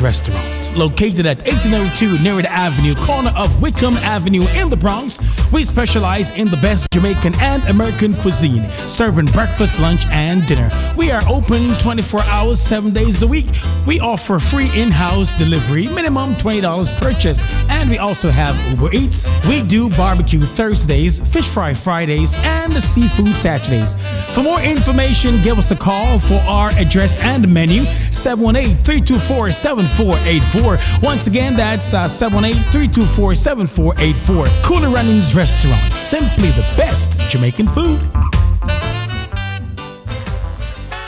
Restaurant. Located at 1802 Nerid Avenue, corner of Wickham Avenue in the Bronx, we specialize in the best Jamaican and American cuisine, serving breakfast, lunch, and dinner. We are open 24 hours, 7 days a week. We offer free in-house delivery, minimum $20 purchase, and we also have Uber Eats. We do barbecue Thursdays, fish fry Fridays, and seafood Saturdays. For more information, give us a call for our address and menu, 718-324-7484. Once again, that's 718-324-7484. Cooler Runnings Restaurant, simply the best Jamaican food.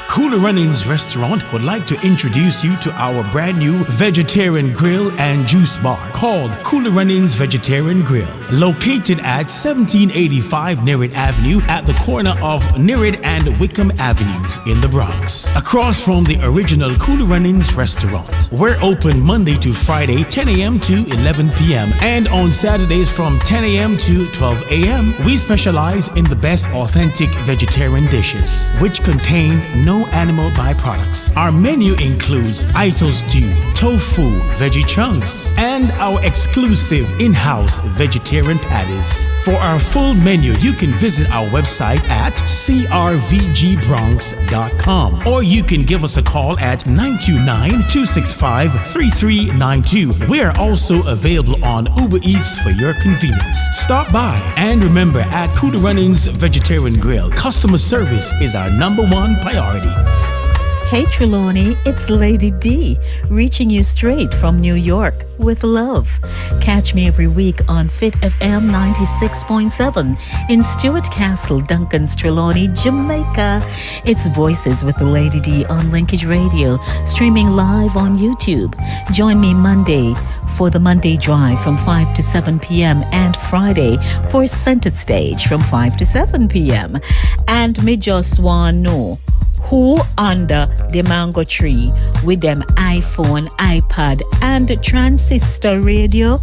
Cooler Runnings Restaurant would like to introduce you to our brand new vegetarian grill and juice bar called Cooler Runnings Vegetarian Grill, located at 1785 Nerid Avenue at the corner of Nerid and Wickham Avenues in the Bronx, across from the original Cooler Runnings Restaurant. We're open Monday to Friday, 10 a.m. to 11 p.m. and on Saturdays from 10 a.m. to 12 a.m. We specialize in the best authentic vegetarian dishes, which contain no animal byproducts. Our menu includes Ito stew, tofu, veggie chunks, and our exclusive in-house vegetarian patties. For our full menu, you can visit our website at crvgbronx.com, or you can give us a call at 929-265-3392. We are also available on Uber Eats for your convenience. Stop by, and remember, at Cooler Runnings Vegetarian Grill, customer service is our #1 priority. Hey Trelawney, it's Lady D, reaching you straight from New York with love. Catch me every week on Fit FM 96.7 in Stuart Castle, Duncan's Trelawney, Jamaica. It's Voices with the Lady D on Linkage Radio, streaming live on YouTube. Join me Monday for the Monday Drive from 5 to 7 p.m. and Friday for Center Stage from 5 to 7 p.m. And me just want know who under the mango tree with them iPhone, iPad, and transistor radio?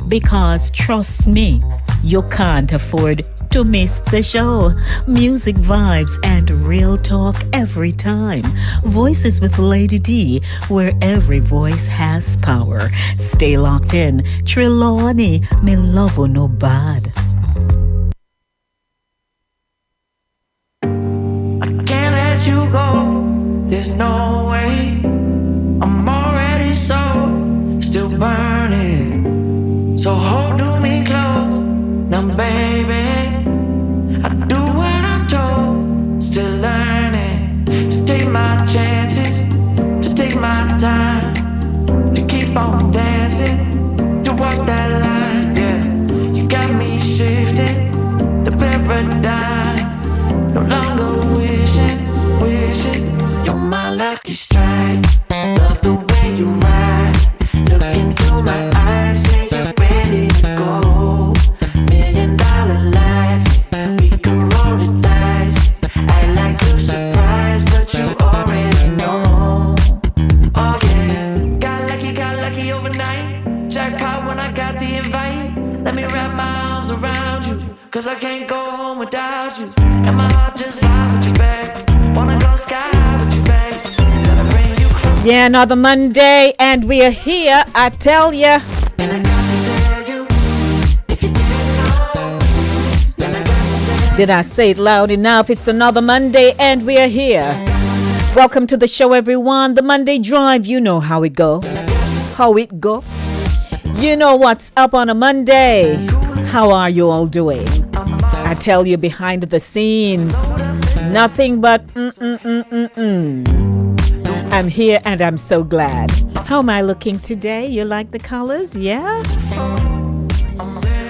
Because trust me, you can't afford to miss the show. Music, vibes, and real talk every time. Voices with Lady D, where every voice has power. Stay locked in. Trelawney, me love you no bad. You go, there's no way. I'm already still burning. So hold me close, now baby. I do what I'm told, still learning to take my chances, to take my time, to keep on dancing, to walk that line. Yeah, you got me shifting the paradigm, no longer wishing. You're my lucky strike. Love the way you ride. Look into my eyes, say you're ready to go. $1 million life, we can roll the dice. Act like you're surprised, but you already know. Oh yeah, got lucky overnight. Jackpot when I got the invite. Let me wrap my arms around you, 'cause I can't go home without you. And my heart just vibe with you, babe. Wanna go sky high with you, babe. Gonna bring you close. Yeah, another Monday, and we are here, I tell ya. And I got to tell you, if you didn't know, then I got to tell you. Did I say it loud enough? It's another Monday, and we are here. Welcome to the show, everyone. The Monday Drive, you know how it go. How it go. You know what's up on a Monday. How are you all doing? I tell you, behind the scenes, nothing but I'm here and I'm so glad. How am I looking today? You like the colors? Yeah?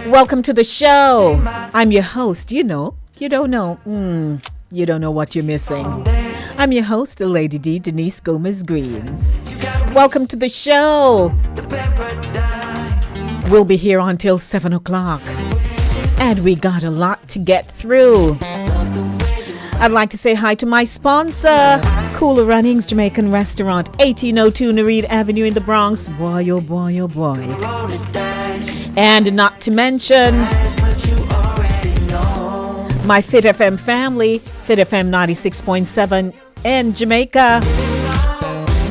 Welcome to the show. I'm your host. You know. You don't know. You don't know what you're missing. I'm your host, Lady D, Denise Gomez Green. Welcome to the show. We'll be here until 7 o'clock. And we got a lot to get through. I'd like to say hi to my sponsor, Cooler Runnings Jamaican Restaurant, 1802 Nerid Avenue in the Bronx. Boy, oh boy, oh boy. And not to mention my Fit FM family, Fit FM 96.7 in Jamaica,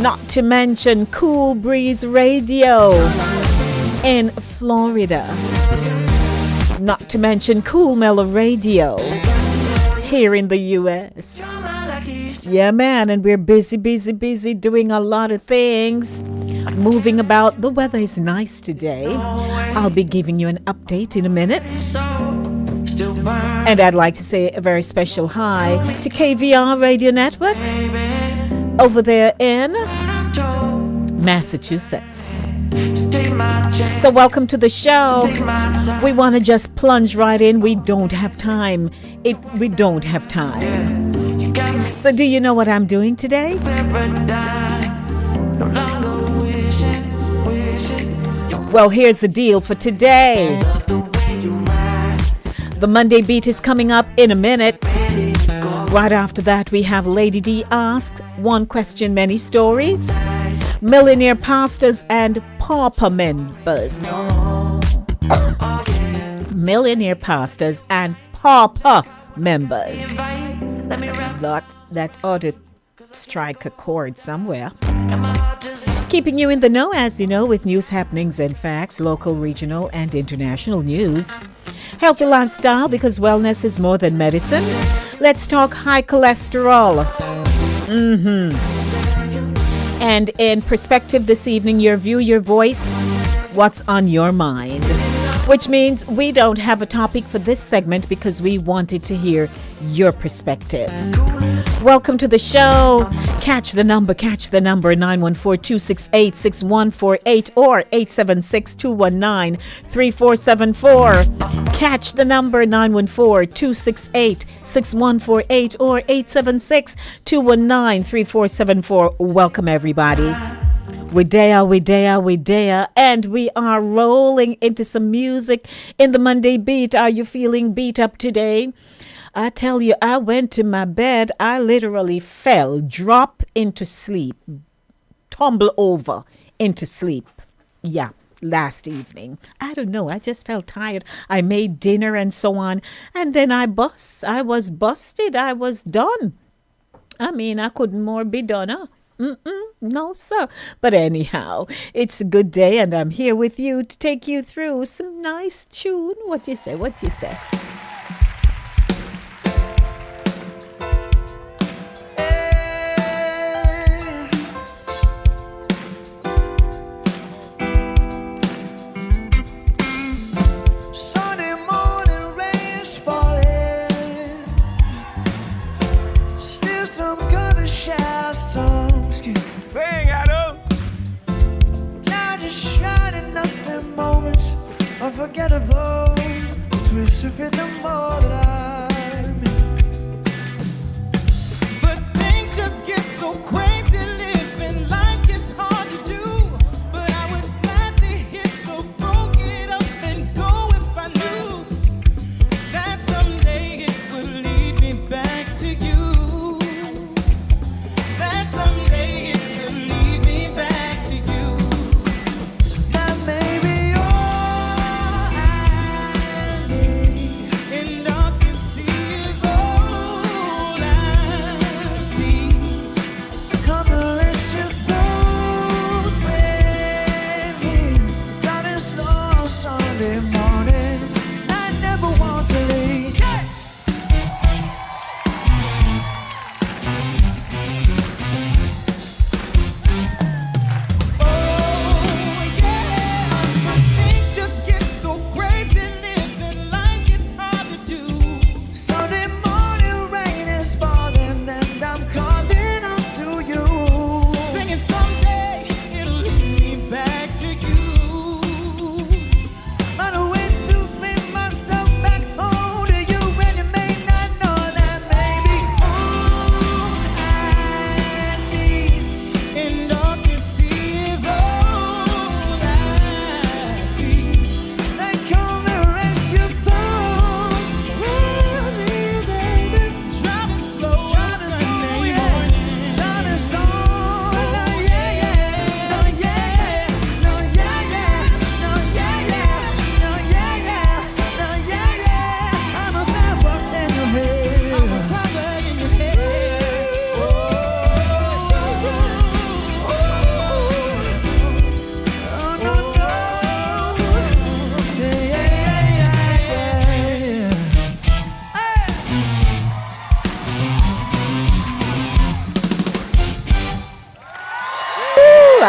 Not to mention Cool Breeze Radio in Florida. Not to mention Cool Mellow Radio here in the U.S. Yeah, man, and we're busy doing a lot of things. Moving about. The weather is nice today. I'll be giving you an update in a minute. And I'd like to say a very special hi to KVR Radio Network over there in Massachusetts. So welcome to the show. We want to just plunge right in. We don't have time. We don't have time. So do you know what I'm doing today? Well, here's the deal for today. The Monday Beat is coming up in a minute. Right after that, we have Lady D Asked, One Question, Many Stories, Millionaire Pastors and Pauper Members. Millionaire Pastors and Pauper Members. That ought to strike a chord somewhere. Keeping you in the know, as you know, with news happenings and facts, local, regional, and international news. Healthy lifestyle, because wellness is more than medicine. Let's talk high cholesterol. And in perspective this evening, your view, your voice, what's on your mind. Which means we don't have a topic for this segment because we wanted to hear your perspective. Welcome to the show. Catch the number 914-268-6148 or 876-219-3474. Catch the number 914-268-6148 or 876-219-3474. Welcome everybody. We dare, and we are rolling into some music in the Monday Beat. Are you feeling beat up today? I tell you, I went to my bed. I literally fell, drop into sleep, tumble over into sleep. Yeah, last evening. I don't know. I just felt tired. I made dinner and so on. And then I was busted. I was done. I mean, I couldn't more be done, huh? No, sir. But anyhow, it's a good day, and I'm here with you to take you through some nice tune. What you say? Sunday morning, rain's falling. Still some color showers, some skin. Sing, Adam. Now just shining up some moments unforgettable. Twists of it the more that I mean. But things just get so crazy, living like it's hard to do. But I would gladly hit the road, get up and go if I knew that someday it would lead me back to you. That someday it will lead me back to you. That may be all I need, and darkness is all I see. Come and let's you go.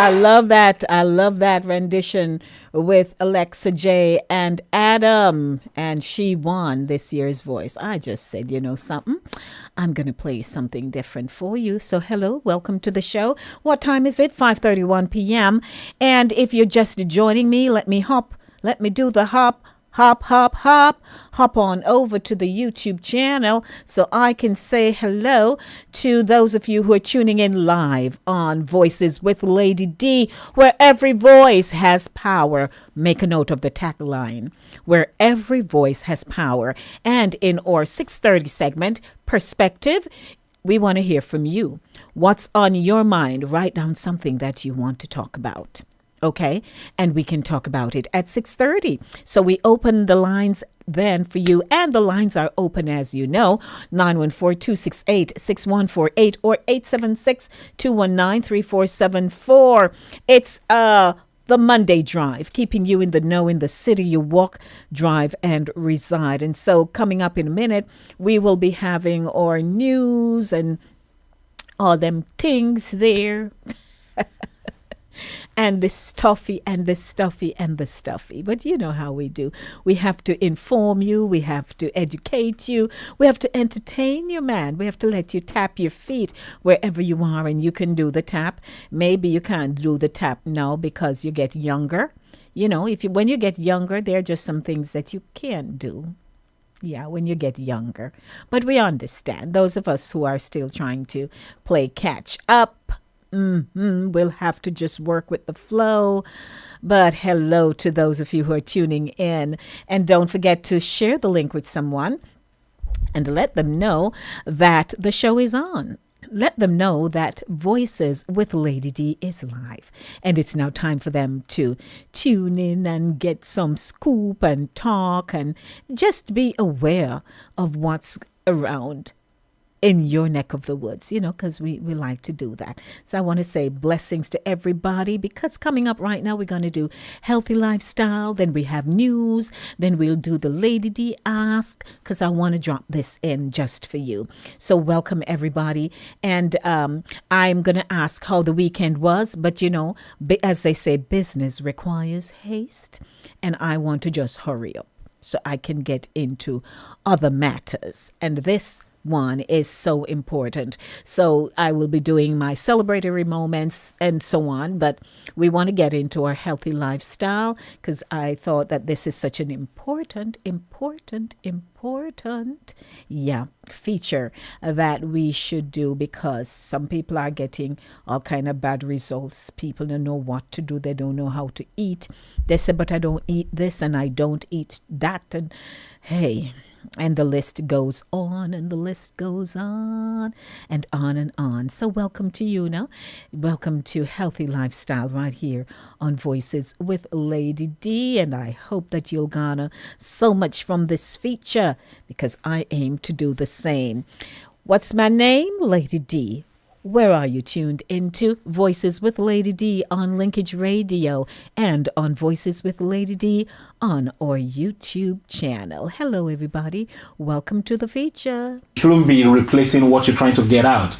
I love that. I love that rendition with Alexa J and Adam. And she won this year's Voice. I just said, you know something? I'm going to play something different for you. So hello, welcome to the show. What time is it? 5:31 p.m. And if you're just joining me, let me do the hop on over to the YouTube channel so I can say hello to those of you who are tuning in live on Voices with Lady D, where every voice has power. Make a note of the tagline, where every voice has power. And in our 6:30 segment, Perspective, we want to hear from you. What's on your mind? Write down something that you want to talk about. Okay, and we can talk about it at 6:30. So we open the lines then for you, and the lines are open, as you know, 914-268-6148 or 876-219-3474. It's the Monday Drive, keeping you in the know in the city you walk, drive, and reside. And so coming up in a minute, we will be having our news and all them things there. And the stuffy and the stuffy and the stuffy. But you know how we do. We have to inform you. We have to educate you. We have to entertain you, man. We have to let you tap your feet wherever you are, and you can do the tap. Maybe you can't do the tap now because you get younger. You know, when you get younger, there are just some things that you can't do. Yeah, when you get younger. But we understand. Those of us who are still trying to play catch up, we'll have to just work with the flow. But hello to those of you who are tuning in. And don't forget to share the link with someone and let them know that the show is on. Let them know that Voices with Lady D is live. And it's now time for them to tune in and get some scoop and talk and just be aware of what's around in your neck of the woods, you know, because we like to do that. So I want to say blessings to everybody, because coming up right now, we're going to do healthy lifestyle. Then we have news. Then we'll do the Lady D Ask, because I want to drop this in just for you. So welcome, everybody. And I'm going to ask how the weekend was. But, you know, as they say, business requires haste. And I want to just hurry up so I can get into other matters. And this one is so important. So I will be doing my celebratory moments and so on, but we want to get into our healthy lifestyle, because I thought that this is such an important feature that we should do, because some people are getting all kind of bad results. People don't know what to do. They don't know how to eat. They say, but I don't eat this and I don't eat that. And hey, and the list goes on and the list goes on and on and on. So welcome to you now. Welcome to Healthy Lifestyle right here on Voices with Lady D. And I hope that you'll garner so much from this feature, because I aim to do the same. What's my name? Lady D. Where are you tuned into? Voices with Lady D on Linkage Radio and on Voices with Lady D on our YouTube channel. Hello, everybody. Welcome to the feature. You shouldn't be replacing what you're trying to get out,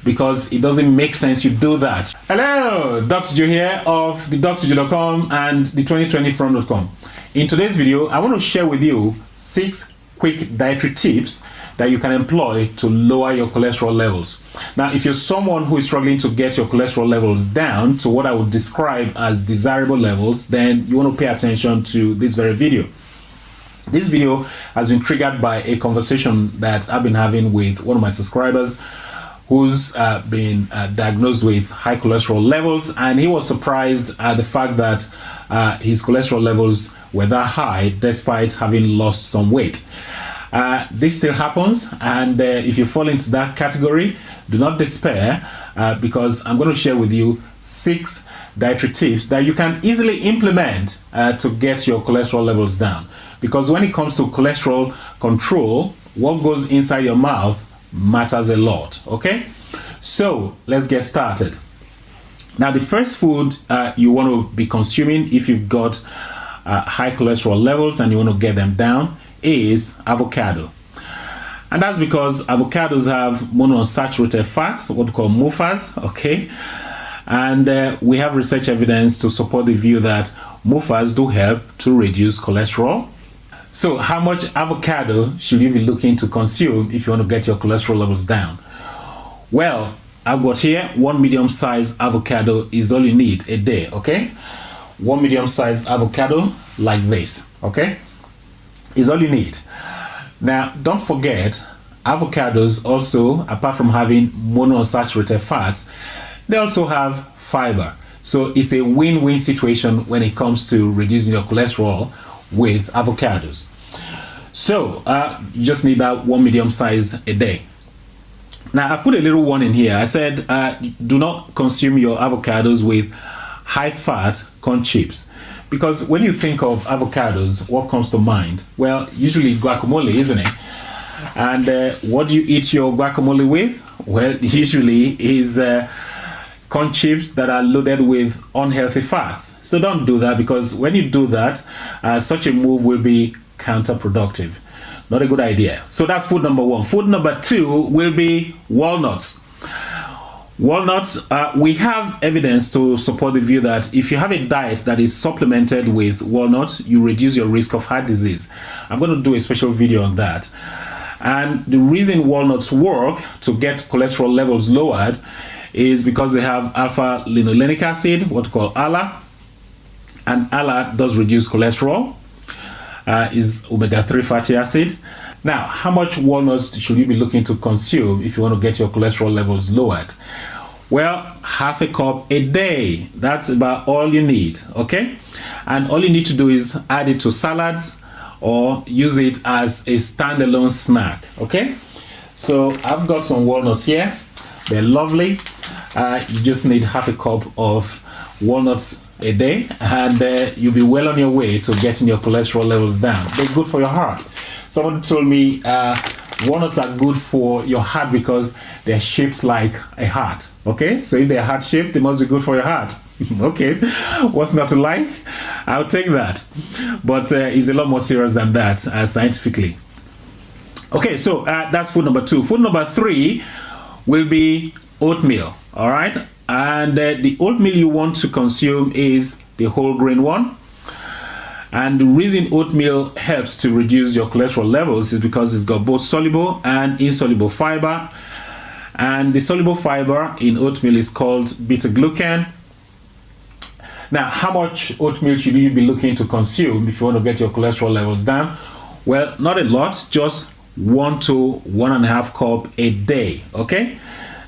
because it doesn't make sense you do that. Hello, Dr. Joe here of the drjoe.com and the 2020from.com. In today's video, I want to share with you 6 quick dietary tips that you can employ to lower your cholesterol levels. Now, if you're someone who is struggling to get your cholesterol levels down to what I would describe as desirable levels, then you want to pay attention to this very video. This video has been triggered by a conversation that I've been having with one of my subscribers who's been diagnosed with high cholesterol levels, and he was surprised at the fact that his cholesterol levels were that high despite having lost some weight. This still happens, and if you fall into that category, do not despair, because I'm going to share with you 6 dietary tips that you can easily implement to get your cholesterol levels down. Because when it comes to cholesterol control, what goes inside your mouth matters a lot. Okay, so let's get started. Now, the first food you want to be consuming if you've got high cholesterol levels and you want to get them down is avocado. And that's because avocados have monounsaturated fats, what we call MOFAs, okay? And we have research evidence to support the view that MOFAs do help to reduce cholesterol. So how much avocado should you be looking to consume if you want to get your cholesterol levels down? Well, I've got here 1 medium-sized avocado is all you need a day, okay? 1 medium-sized avocado like this, okay, is all you need. Now, don't forget, avocados also, apart from having monounsaturated fats, they also have fiber. So it's a win-win situation when it comes to reducing your cholesterol with avocados. So you just need that 1 medium size a day. Now I've put a little one in here. I said do not consume your avocados with high fat corn chips, because when you think of avocados, what comes to mind? Well, usually guacamole, isn't it? And what do you eat your guacamole with? Well, usually is corn chips that are loaded with unhealthy fats. So don't do that, because when you do that, such a move will be counterproductive. Not a good idea. So that's food number one. Food number two will be walnuts. Walnuts, we have evidence to support the view that if you have a diet that is supplemented with walnuts, you reduce your risk of heart disease. I'm going to do a special video on that. And the reason walnuts work to get cholesterol levels lowered is because they have alpha linolenic acid, what we call ALA, and ALA does reduce cholesterol, is omega-3 fatty acid. Now, how much walnuts should you be looking to consume if you want to get your cholesterol levels lowered? Well, half a cup a day. That's about all you need, okay? And all you need to do is add it to salads or use it as a standalone snack, okay? So I've got some walnuts here. They're lovely. You just need half a cup of walnuts a day, and you'll be well on your way to getting your cholesterol levels down. They're good for your heart. Someone told me walnuts are good for your heart because they're shaped like a heart. Okay, so if they're heart shaped, they must be good for your heart. Okay, what's not to like? I'll take that. But it's a lot more serious than that scientifically. Okay, so that's food number two. Food number three will be oatmeal. All right, and the oatmeal you want to consume is the whole grain one. And the reason oatmeal helps to reduce your cholesterol levels is because it's got both soluble and insoluble fiber. And the soluble fiber in oatmeal is called beta-glucan. Now, how much oatmeal should you be looking to consume if you want to get your cholesterol levels down? Well, not a lot, just 1 to 1.5 cup a day, okay?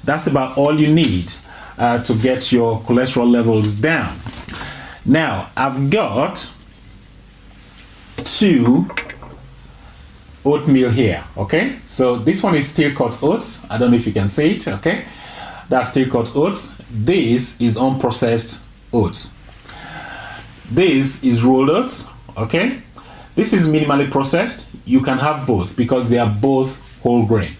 That's about all you need to get your cholesterol levels down. Now, I've got 2 oatmeal here, okay? So this one is steel cut oats. I don't know if you can see it, okay? That's steel cut oats. This is unprocessed oats. This is rolled oats, okay? This is minimally processed. You can have both because they are both whole grain.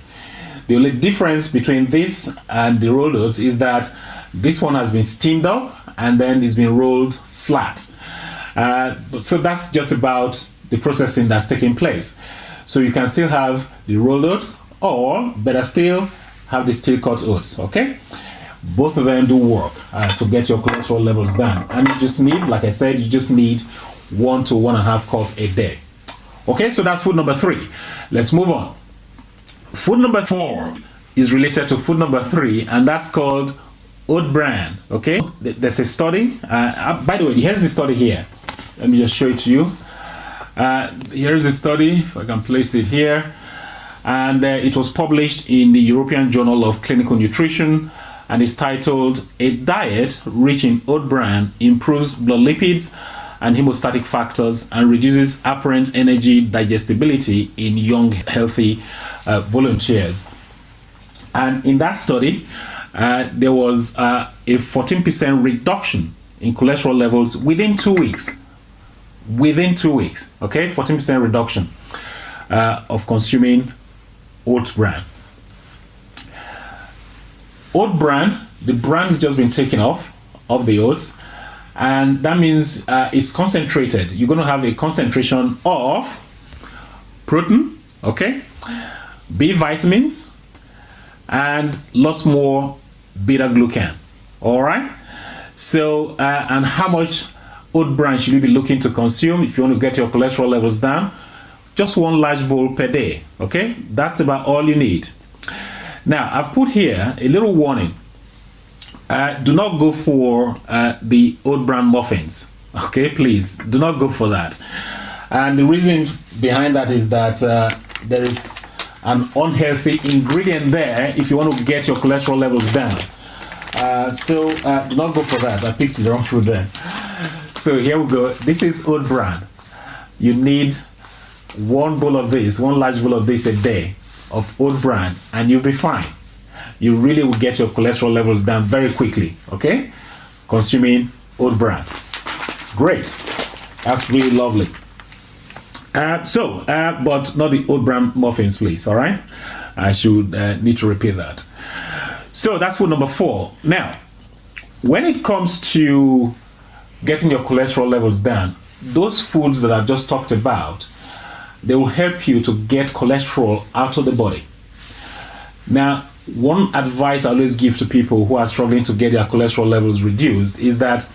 The only difference between this and the rolled oats is that this one has been steamed up and then it's been rolled flat. So that's just about the processing that's taking place. So you can still have the rolled oats, or better still, have the steel cut oats, okay? Both of them do work to get your cholesterol levels down. And you just need, like I said, you just need 1 to 1.5 cup a day. Okay, so that's food number 3. Let's move on. Food number 4 is related to food number 3, and that's called oat bran, okay? There's a study. By the way, here's the study here. Let me just show it to you. Here's the study, if I can place it here. And it was published in the European Journal of Clinical Nutrition, and it's titled, "A Diet Rich in Oat Bran Improves Blood Lipids and Hemostatic Factors and Reduces Apparent Energy Digestibility in Young Healthy Volunteers." And in that study, there was a 14% reduction in cholesterol levels within 2 weeks. Within 2 weeks, okay? 14% reduction of consuming oat bran. Oat bran, the bran has just been taken off of the oats, and that means it's concentrated. You're going to have a concentration of protein, okay, B vitamins, and lots more beta-glucan. All right. So, and how much oat bran should you be looking to consume if you want to get your cholesterol levels down? Just one large bowl per day, okay? That's about all you need. Now, I've put here a little warning. Do not go for the oat bran muffins, okay? Please, do not go for that. And the reason behind that is that there is an unhealthy ingredient there if you want to get your cholesterol levels down. So do not go for that. I picked the wrong fruit there. So here we go. This is oat bran. You need one large bowl of this a day of oat bran, and you'll be fine. You really will get your cholesterol levels down very quickly, okay? Consuming oat bran. Great. That's really lovely. But not the oat bran muffins, please, all right? I should need to repeat that. So that's food number 4. Now, when it comes to getting your cholesterol levels down, those foods that I've just talked about, they will help you to get cholesterol out of the body. Now, one advice I always give to people who are struggling to get their cholesterol levels reduced is that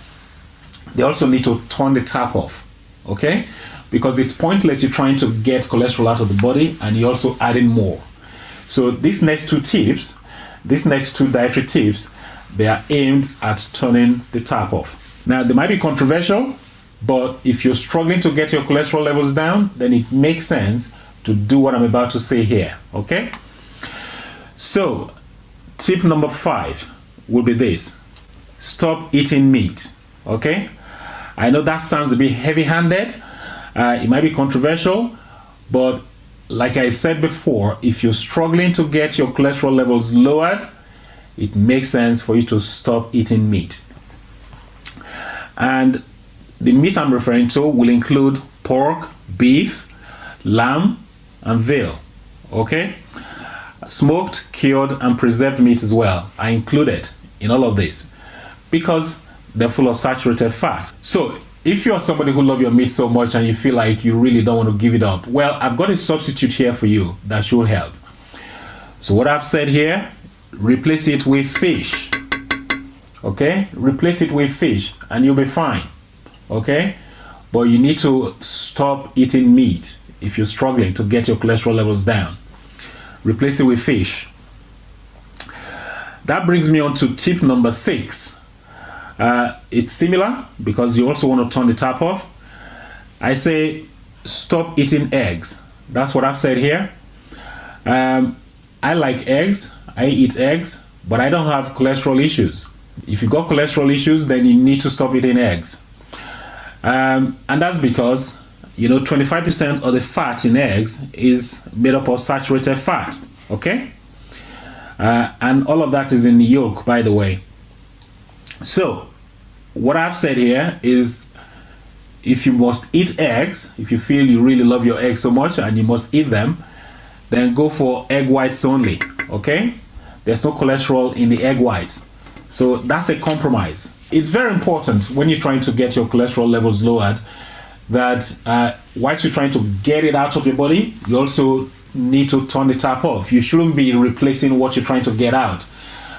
they also need to turn the tap off, okay? Because it's pointless you trying to get cholesterol out of the body and you're also adding more. So these next two dietary tips, they are aimed at turning the tap off. Now, they might be controversial, but if you're struggling to get your cholesterol levels down, then it makes sense to do what I'm about to say here, okay? So, tip number 5 will be this. Stop eating meat, okay? I know that sounds a bit heavy-handed. It might be controversial, but like I said before, if you're struggling to get your cholesterol levels lowered, it makes sense for you to stop eating meat. And the meat I'm referring to will include pork, beef, lamb, and veal, okay? Smoked, cured, and preserved meat as well are included in all of this because they're full of saturated fat. So if you are somebody who loves your meat so much and you feel like you really don't want to give it up, well, I've got a substitute here for you that should help. So what I've said here, replace it with fish. Okay? Replace it with fish and you'll be fine. Okay? But you need to stop eating meat if you're struggling to get your cholesterol levels down. Replace it with fish. That brings me on to tip number 6. It's similar because you also want to turn the tap off. I say stop eating eggs. That's what I've said here. I like eggs. I eat eggs, but I don't have cholesterol issues. If you got cholesterol issues, then you need to stop eating eggs. And that's because 25% of the fat in eggs is made up of saturated fat, okay? And all of that is in the yolk, by the way. So, what I've said here is if you must eat eggs, if you feel you really love your eggs so much and you must eat them, then go for egg whites only, okay? There's no cholesterol in the egg whites. So that's a compromise. It's very important when you're trying to get your cholesterol levels lowered that whilst you're trying to get it out of your body, you also need to turn the tap off. You shouldn't be replacing what you're trying to get out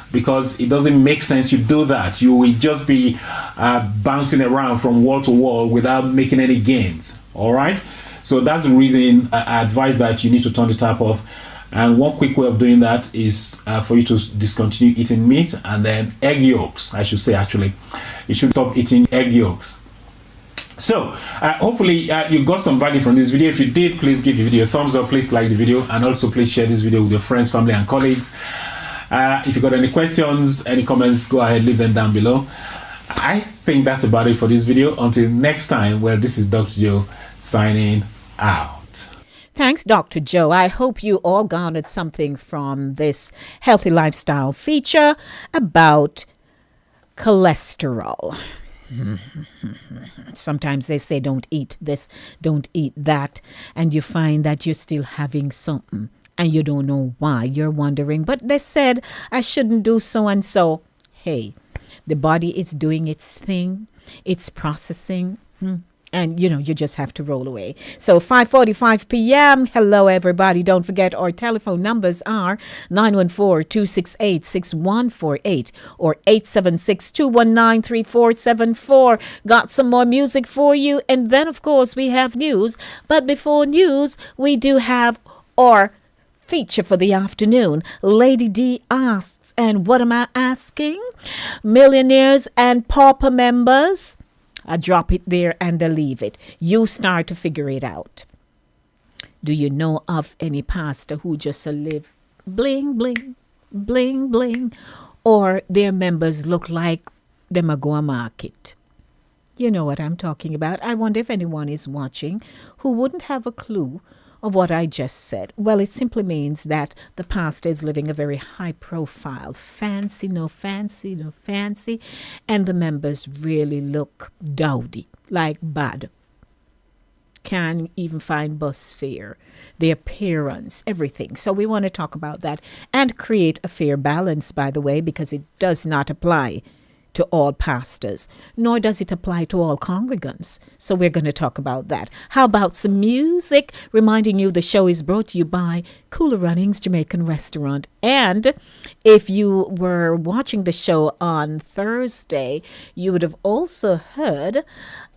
because it doesn't make sense you do that. You will just be bouncing around from wall to wall without making any gains, all right? So that's the reason I advise that you need to turn the tap off. And one quick way of doing that is for you to discontinue eating meat and then egg yolks, I should say actually. You should stop eating egg yolks. So, hopefully you got some value from this video. If you did, please give the video a thumbs up, please like the video, and also please share this video with your friends, family, and colleagues. If you got any questions, any comments, go ahead, leave them down below. I think that's about it for this video. Until next time, well, this is Dr. Joe signing out. Thanks, Dr. Joe. I hope you all garnered something from this healthy lifestyle feature about cholesterol. Sometimes they say don't eat this, don't eat that, and you find that you're still having something and you don't know why. You're wondering, but they said I shouldn't do so and so. Hey, the body is doing its thing, it's processing. And, you just have to roll away. So 5:45 p.m. Hello, everybody. Don't forget our telephone numbers are 914-268-6148 or 876-219-3474. Got some more music for you. And then, of course, we have news. But before news, we do have our feature for the afternoon. Lady D asks, and what am I asking? Millionaires and Pauper members. I drop it there and I leave it. You start to figure it out. Do you know of any pastor who just live bling, bling, bling, bling, or their members look like them a go a market? You know what I'm talking about. I wonder if anyone is watching who wouldn't have a clue of what I just said. Well, it simply means that the pastor is living a very high profile, fancy, no fancy, no fancy, and the members really look dowdy, like bad. Can't even find bus fare, the appearance, everything. So we want to talk about that and create a fair balance, by the way, because it does not apply to all pastors, nor does it apply to all congregants. So we're going to talk about that. How about some music? Reminding you the show is brought to you by Cooler Runnings Jamaican Restaurant. And if you were watching the show on Thursday, you would have also heard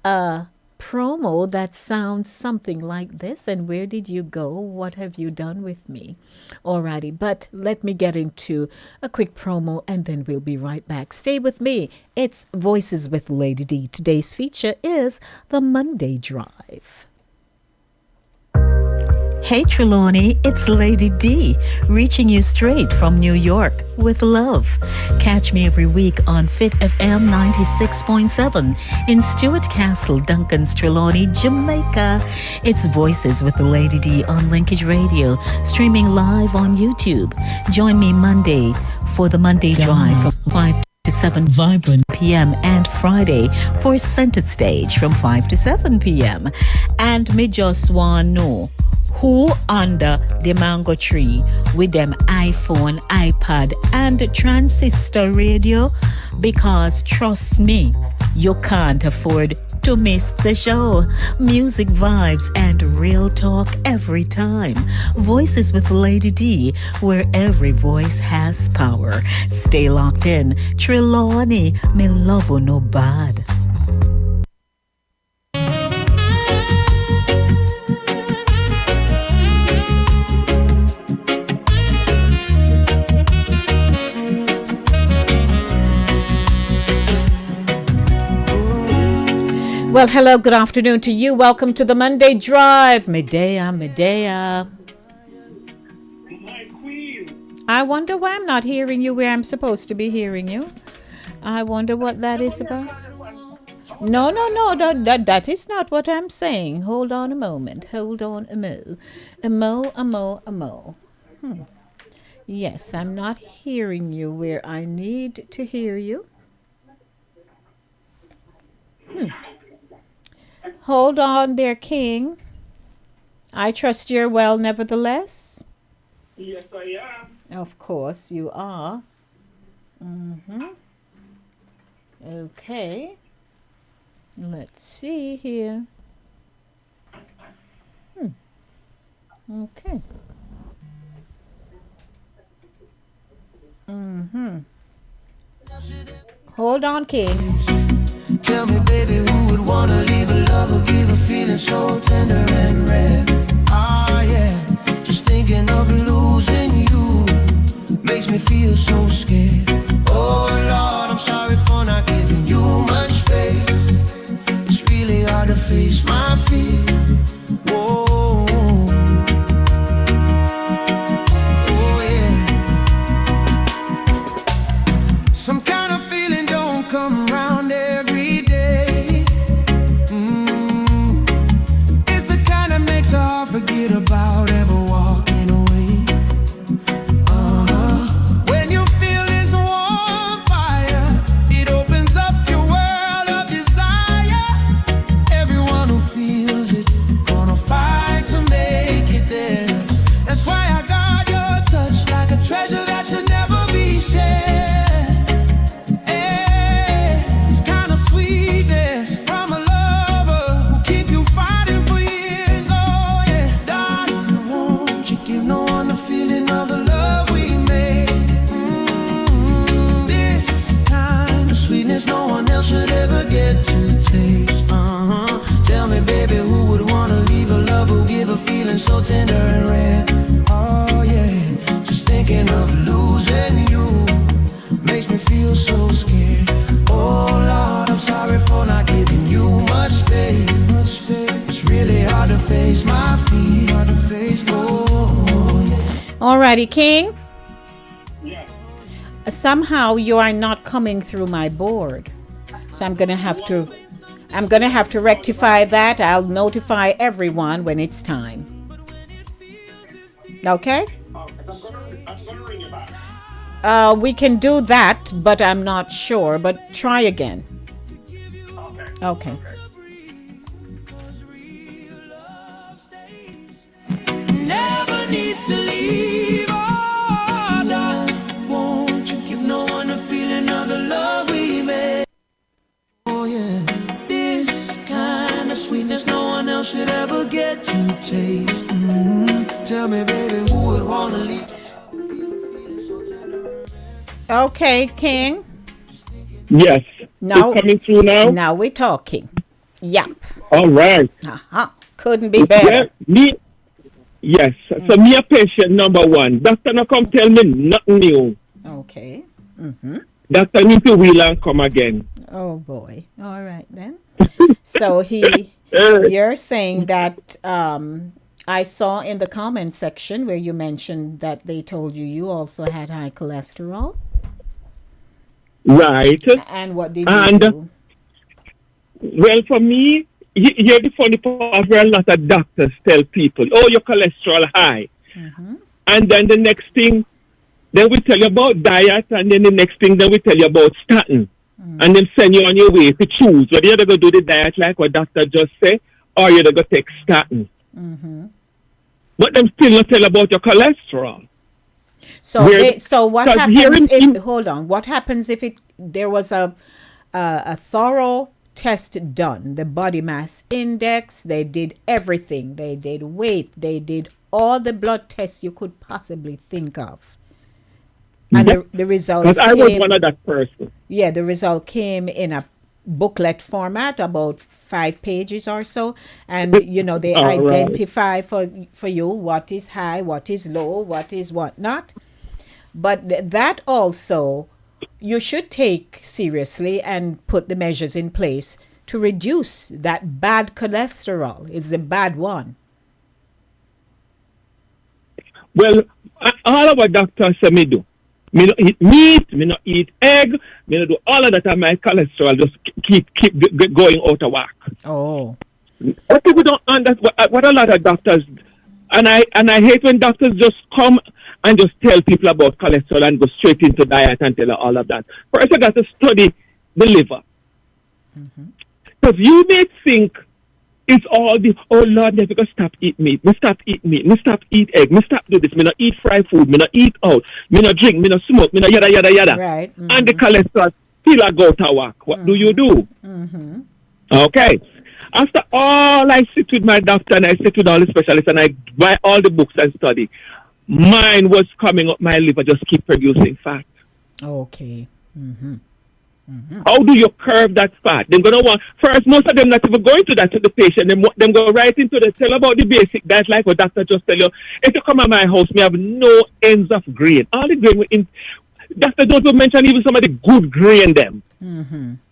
a promo that sounds something like this. And where did you go? What have you done with me? Alrighty, but let me get into a quick promo and then we'll be right back. Stay with me. It's Voices with Lady D. Today's feature is the Monday Drive. Hey Trelawney, it's Lady D, reaching you straight from New York with love. Catch me every week on Fit FM 96.7 in Stuart Castle, Duncan's Trelawney, Jamaica. It's Voices with the Lady D on Linkage Radio, streaming live on YouTube. Join me Monday for the Monday Drive from 5 to 7 vibrant p.m. and Friday for Center Stage from 5 to 7 p.m. And me just want know who under the mango tree with them iPhone, iPad and transistor radio, because trust me, you can't afford to miss the show. Music, vibes and real talk every time. Voices with Lady D, where every voice has power. Stay locked in. Trelawney, me love you no bad. Well, hello, good afternoon to you. Welcome to the Monday Drive. Medea, Medea. My queen. I wonder why I'm not hearing you where I'm supposed to be hearing you. I wonder what that is about. No, that is not what I'm saying. Hold on a moment. Hold on a mo. A mo. Yes, I'm not hearing you where I need to hear you. Hold on there, King. I trust you're well nevertheless. Yes, I am. Of course you are. Okay. Let's see here. Okay. Hold on, King. Tell me, baby, who would wanna leave a love or give a feeling so tender and rare? Ah, yeah, just thinking of losing you makes me feel so scared. Oh, Lord, I'm sorry for not giving you much space. It's really hard to face my fear. Whoa. Oh, yeah. Some kind of feeling don't come around every day. It's the kind that makes it hard to forget about ever walking away. When you feel this warm fire, it opens up your world of desire. Everyone who feels it face my feet, hard to face more. Alrighty, King. Yeah. Somehow you are not coming through my board, so I'm gonna have to rectify that. I'll notify everyone when it's time. Okay. I'm gonna ring you back. We can do that, but I'm not sure. But try again. Okay. Never needs to leave. Oh, darling, won't you give no one a feeling of the love we made? Oh yeah, this kind of sweetness no one else should ever get to taste. Tell me, baby, who would wanna leave? Okay, King. Yes. Now, It's coming through now? now we're talking. Yep. All right. Couldn't be better. Yes. So me a patient number one. Doctor no come tell me nothing new. Okay. Doctor need to wheel and come again. Oh boy. All right then. So you're saying that I saw in the comment section where you mentioned that they told you also had high cholesterol. Right. And what did you do? Well, for me, here's the funny part where a lot of doctors tell people, oh, your cholesterol high. And then the next thing, then we tell you about diet, and then the next thing, then we tell you about statin. And then send you on your way to choose whether you're going to do the diet like what doctor just said, or you're going to take statin. But them still not tell about your cholesterol. So what happens if hold on? What happens if there was a thorough test done? The body mass index, they did everything. They did weight, they did all the blood tests you could possibly think of. And the results came, I was one of that person. Yeah, the result came in a booklet format, about 5 pages or so, and they identify for you what is high, what is low, what is what not. But that also you should take seriously and put the measures in place to reduce that bad cholesterol. It's a bad one. Well, all our doctors say me do. Me not eat meat, me not eat egg, me not do all of that, and my cholesterol just keep going out of whack. Oh. But people don't understand what a lot of doctors, and I hate when doctors just come and just tell people about cholesterol and go straight into diet and tell all of that. First, I got to study the liver. Because you may think it's all the, oh Lord, never go stop eat meat, me stop eat meat, me stop eat egg, me stop do this, me not eat fried food, me not eat out, me not drink, me not smoke, me not yada yada yada. Right. And the cholesterol still a go to work. What do you do? Okay. After all, I sit with my doctor and I sit with all the specialists and I buy all the books and study. Mine was coming up, my liver just keep producing fat. Okay. How do you curb that fat? They're going to want, first, most of them not even going to that to the patient. Them go right into the, tell about the basic diet, like what doctor just tell you. If you come at my house, me have no ends of grain. All the grain, doctor don't mention even some of the good grain them.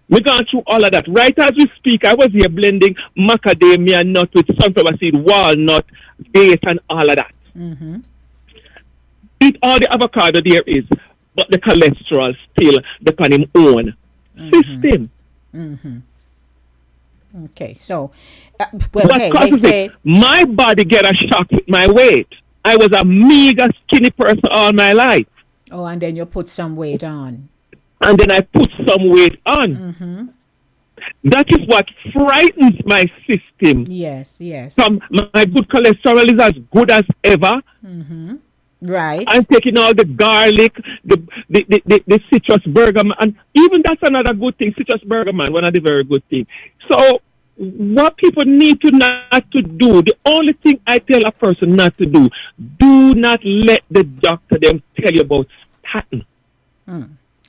We gone through all of that. Right as we speak, I was here blending macadamia nut with sunflower seed, walnut, dates, and all of that. Eat all the avocado there is, but the cholesterol still depend on him own system. Okay, so they say my body get a shock with my weight. I was a mega skinny person all my life. Oh, and then you put some weight on. And then I put some weight on. That is what frightens my system. Yes. My good cholesterol is as good as ever. Right. I'm taking all the garlic, the citrus bergamot, and even that's another good thing. Citrus bergamot, one of the very good things. So what people need to not to do, the only thing I tell a person not to do not let the doctor them tell you about statin.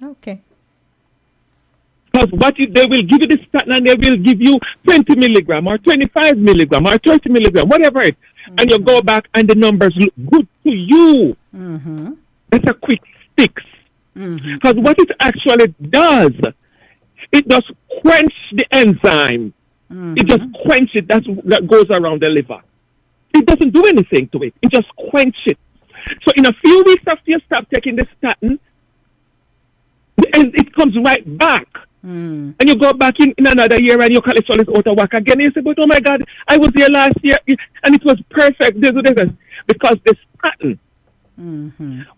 Okay. Because they will give you the statin and they will give you 20 milligram or 25 milligram or 30 milligram, whatever it is. And you go back and the numbers look good to you. That's a quick fix. Because what it actually does, it just quench the enzyme. It just quench it. That goes around the liver. It doesn't do anything to it. It just quench it. So in a few weeks after you stop taking the statin, and it comes right back. And you go back in another year and your cholesterol is out of whack again. And you say, but oh my God, I was here last year and it was perfect. Because the statin,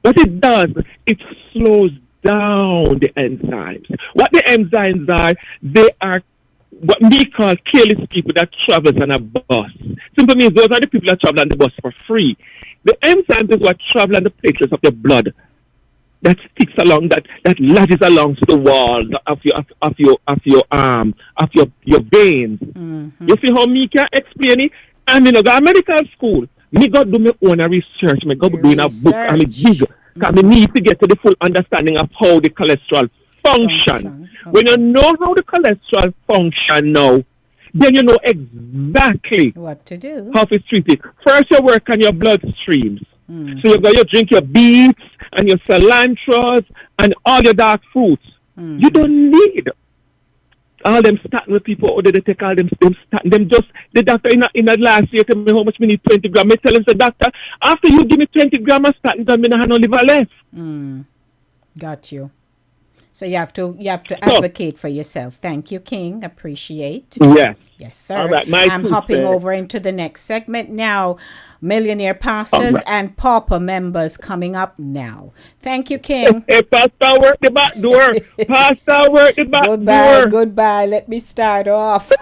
what it does, it slows down the enzymes. What the enzymes are, they are what we call careless people that travels on a bus. Simply means those are the people that travel on the bus for free. The enzymes is what travel on the platelets of your blood. That sticks along, that latches along to the walls of your veins. You see how me can explain it? And you know, go to medical school. Me go do my own research. Me go doing a book and me dig. Because me need to get to the full understanding of how the cholesterol function. Okay. When you know how the cholesterol function now, then you know exactly what to do. How to treat it. First, you work on your blood streams. So you drink your beets and your cilantros and all your dark fruits. You don't need all them statin with people or they take all them statin. Them just the doctor in the last year tell me how much we need 20 grams. I tell him, the doctor, after you give me 20 grams of statin, then I have no liver left. Got you. So you have to advocate for yourself. Thank you, King. Appreciate. Yes, sir. All right, I'm hopping over into the next segment now. Millionaire pastors and pauper members coming up now. Thank you, King. Hey, Pastor, work the back door. Pastor, work the back door. Goodbye. Let me start off.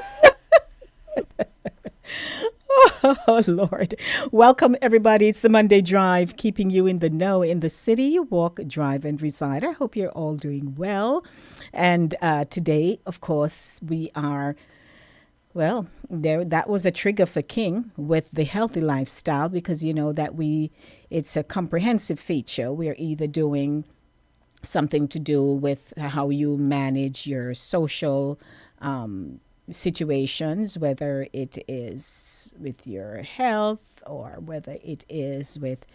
Oh, Lord. Welcome, everybody. It's the Monday Drive, keeping you in the know in the city you walk, drive, and reside. I hope you're all doing well. And today, of course, we are, well, that was a trigger for King with the healthy lifestyle because, you know, that it's a comprehensive feature. We're either doing something to do with how you manage your social situations, whether it is with your health or whether it is with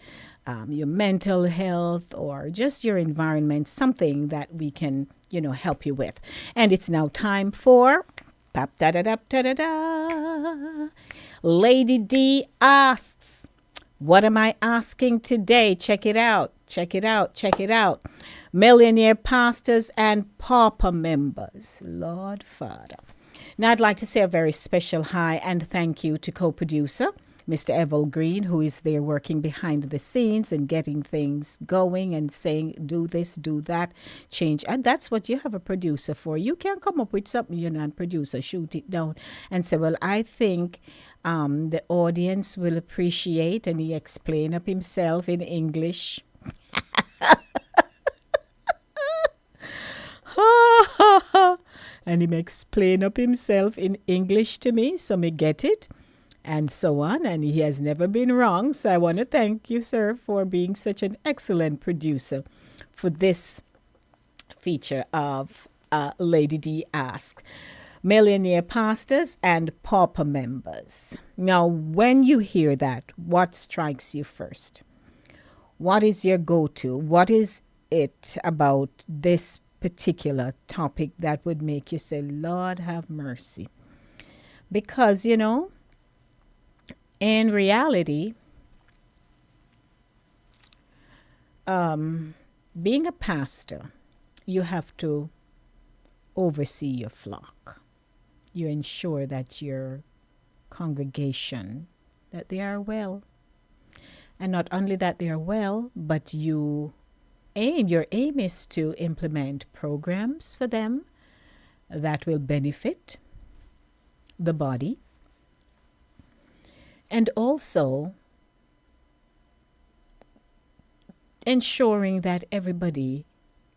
your mental health or just your environment, something that we can, you know, help you with. And it's now time for Lady D asks, what am I asking today? Check it out. Millionaire pastors and pauper members. Lord Father. Now, I'd like to say a very special hi and thank you to co-producer, Mr. Evel Green, who is there working behind the scenes and getting things going and saying, do this, do that, change. And that's what you have a producer for. You can't come up with something you're not producer, shoot it down and say, well, I think the audience will appreciate, and he explain up himself in English. And he explain up himself in English to me, so me get it, and so on. And he has never been wrong. So I want to thank you, sir, for being such an excellent producer for this feature of Lady D Asks. Millionaire pastors and pauper members. Now, when you hear that, what strikes you first? What is your go-to? What is it about this particular topic that would make you say, Lord have mercy? Because, you know, in reality, being a pastor, you have to oversee your flock. You ensure that your congregation, that they are well. And not only that they are well, but your aim is to implement programs for them that will benefit the body. And also ensuring that everybody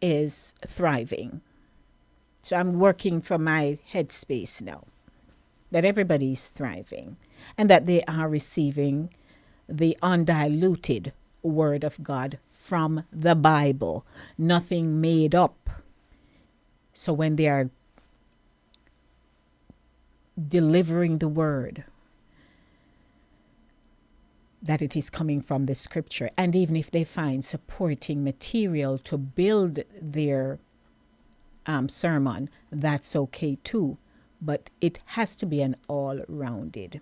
is thriving. So I'm working from my headspace now, that everybody is thriving and that they are receiving the undiluted Word of God from the Bible, nothing made up. So when they are delivering the Word, that it is coming from the Scripture. And even if they find supporting material to build their sermon, that's okay too. But it has to be an all-rounded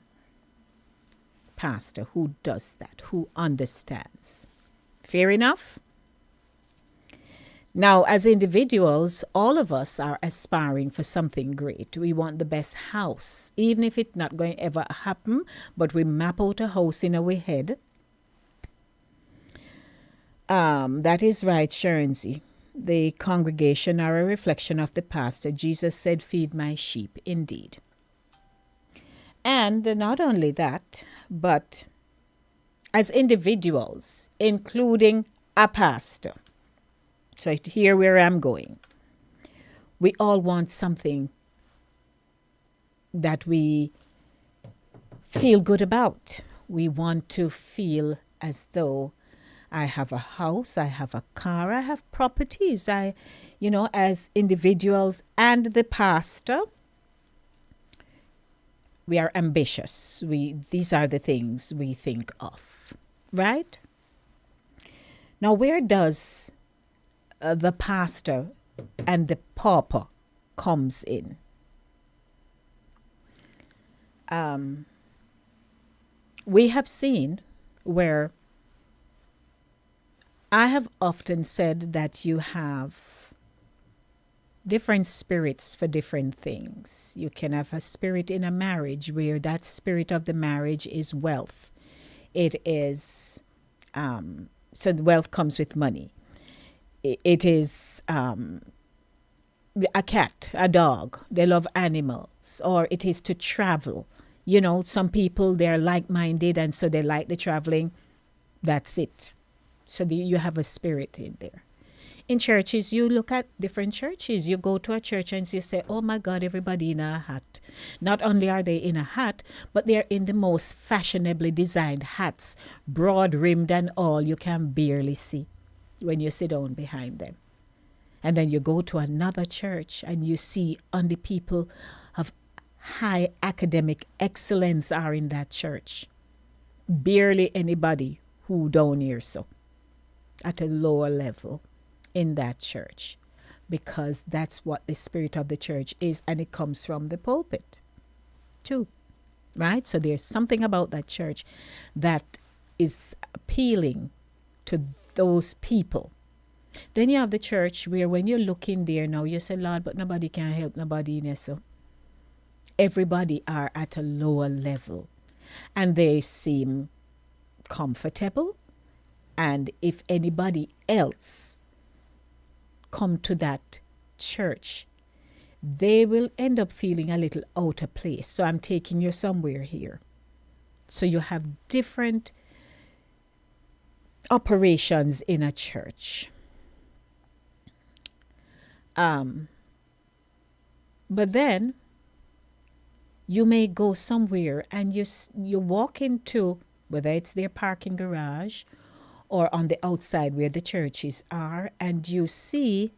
pastor who does that, who understands. Fair enough? Now, as individuals, all of us are aspiring for something great. We want the best house, even if it's not going to ever happen, but we map out a house in our head. That is right, Shernsey. The congregation are a reflection of the pastor. Jesus said, feed my sheep, indeed. And not only that, but as individuals, including a pastor. So here where I'm going. We all want something that we feel good about. We want to feel as though I have a house, I have a car, I have properties. As individuals and the pastor, we are ambitious. These are the things we think of, right? Now, where does the pastor and the pauper comes in? We have seen where I have often said that you have different spirits for different things. You can have a spirit in a marriage where that spirit of the marriage is wealth. It is, so the wealth comes with money. It is a cat, a dog. They love animals. Or it is to travel. Some people, they're like-minded and so they like the traveling. That's it. So you have a spirit in there. In churches, you look at different churches. You go to a church and you say, oh my God, everybody in a hat. Not only are they in a hat, but they're in the most fashionably designed hats, broad-rimmed and all. You can barely see when you sit down behind them. And then you go to another church and you see only people of high academic excellence are in that church. Barely anybody who down here so at a lower level in that church, because that's what the spirit of the church is, and it comes from the pulpit too, right? So there's something about that church that is appealing to those people. Then you have the church where when you look in there now, you say, Lord, but nobody can help nobody in here. So everybody are at a lower level and they seem comfortable. And if anybody else come to that church, they will end up feeling a little out of place. So I'm taking you somewhere here. So you have different operations in a church. But then you may go somewhere and you walk into, whether it's their parking garage or on the outside where the churches are, and you see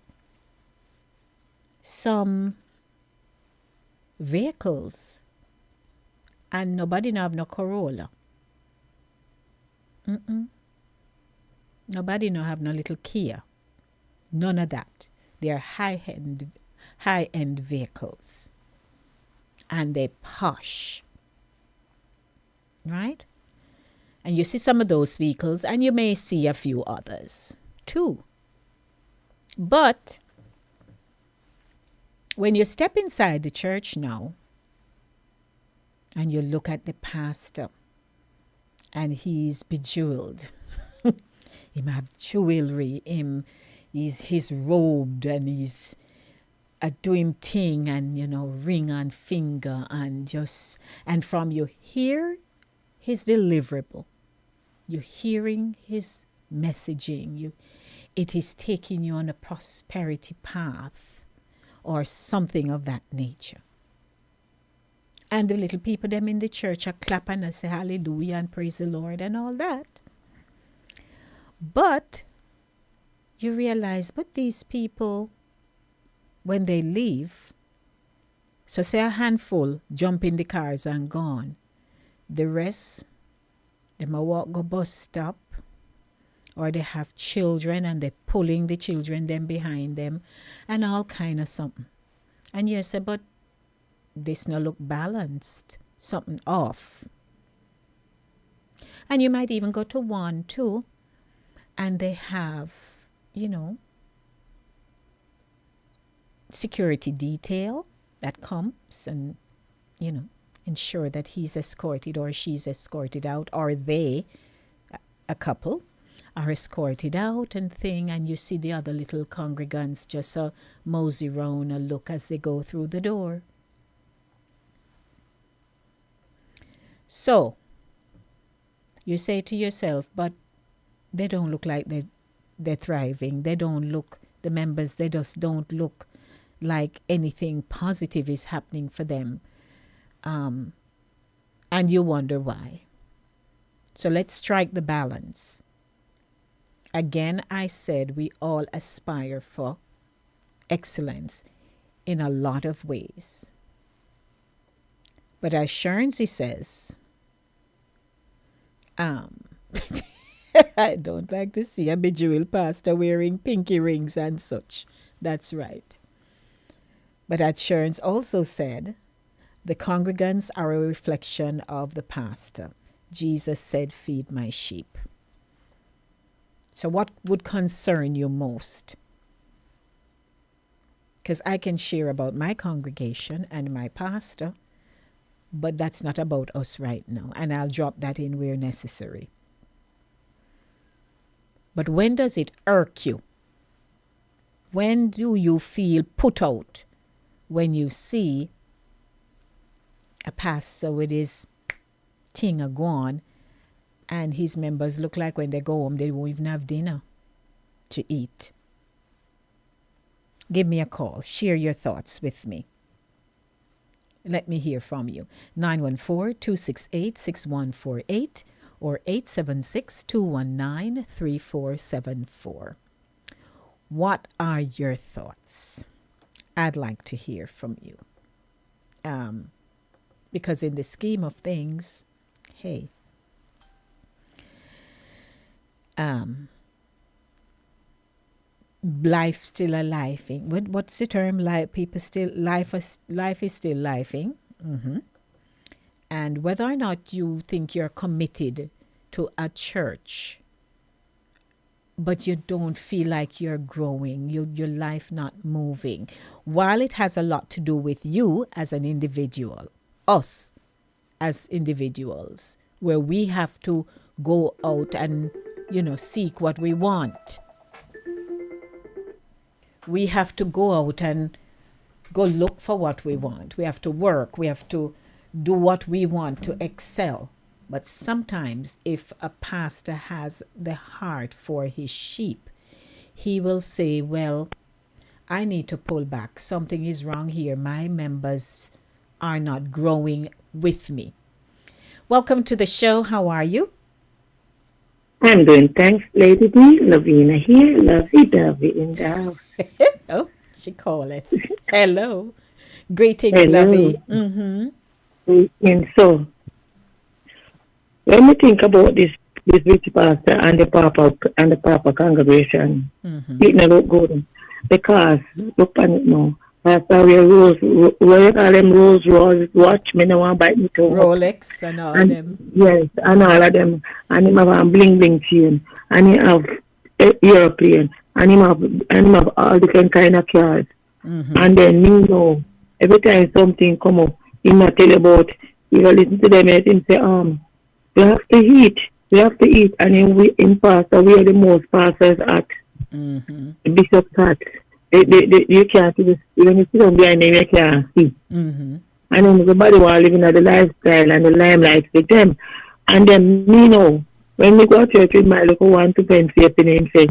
some vehicles and nobody have no Corolla. Nobody have no little Kia. None of that. They are high-end vehicles. And they posh. Right? And you see some of those vehicles, and you may see a few others too. But when you step inside the church now, and you look at the pastor, and he's bejeweled. He have jewelry, he's robed, and he's doing thing, and ring on finger, and from you hear his deliverable, you're hearing his messaging, it is taking you on a prosperity path or something of that nature. And the little people them in the church are clapping and say hallelujah and praise the Lord and all that. But you realize, but these people, when they leave, so say a handful jump in the cars and gone. The rest, they may walk go bus stop, or they have children and they're pulling the children them behind them and all kind of something. And you say, but this no look balanced, something off. And you might even go to one, too, and they have, security detail that comes and, ensure that he's escorted or she's escorted out, or they, a couple, are escorted out and thing, and you see the other little congregants just mosey round a look as they go through the door. So, you say to yourself, but they don't look like they're thriving. They don't look, the members, they just don't look like anything positive is happening for them. And you wonder why. So let's strike the balance. Again, I said we all aspire for excellence in a lot of ways. But as Shernsey says, I don't like to see a bejeweled pastor wearing pinky rings and such. That's right. But as Sherns also said, the congregants are a reflection of the pastor. Jesus said, feed my sheep. So what would concern you most? Because I can share about my congregation and my pastor, but that's not about us right now. And I'll drop that in where necessary. But when does it irk you? When do you feel put out? When you see a pastor with his thing a gone and his members look like when they go home, they won't even have dinner to eat. Give me a call. Share your thoughts with me. Let me hear from you. 914-268-6148 or 876-219-3474. What are your thoughts? I'd like to hear from you. Because in the scheme of things, hey, life still a lifing. What's the term? Life is still lifing. Mm-hmm. And whether or not you think you're committed to a church, but you don't feel like you're growing, your life not moving, while it has a lot to do with you as an individual, us as individuals, where we have to go out and, seek what we want. We have to go out and go look for what we want. We have to work. We have to do what we want to excel. But sometimes if a pastor has the heart for his sheep, he will say, well, I need to pull back. Something is wrong here. My members are not growing with me. Welcome to the show. How are you? I'm doing thanks, Lady D. Lavina here. Lovey-dovey in the house. Oh, she called it. Hello. Greetings, Hello. Lovey. Mm-hmm. And so, when we think about this beauty pastor and the Pauper congregation, it never look good. Because, look on it now, pastor wear what you call them, Rolls watch, me no want bite me too. Rolex and all them. Yes, and all of them. And him have a bling chain. And he have airplane. And him have all different kind of cars. Mm-hmm. And then, every time something come up, he not tell about, you listen to them and him say, we have to eat. And in pastor, we are the most pastors at Bishop's Hut. You can't see this, when you sit down behind them, you can't see. Mm-hmm. And then everybody was living at the lifestyle and the limelight with them. And then, when we go to church with my little one to pen and him say,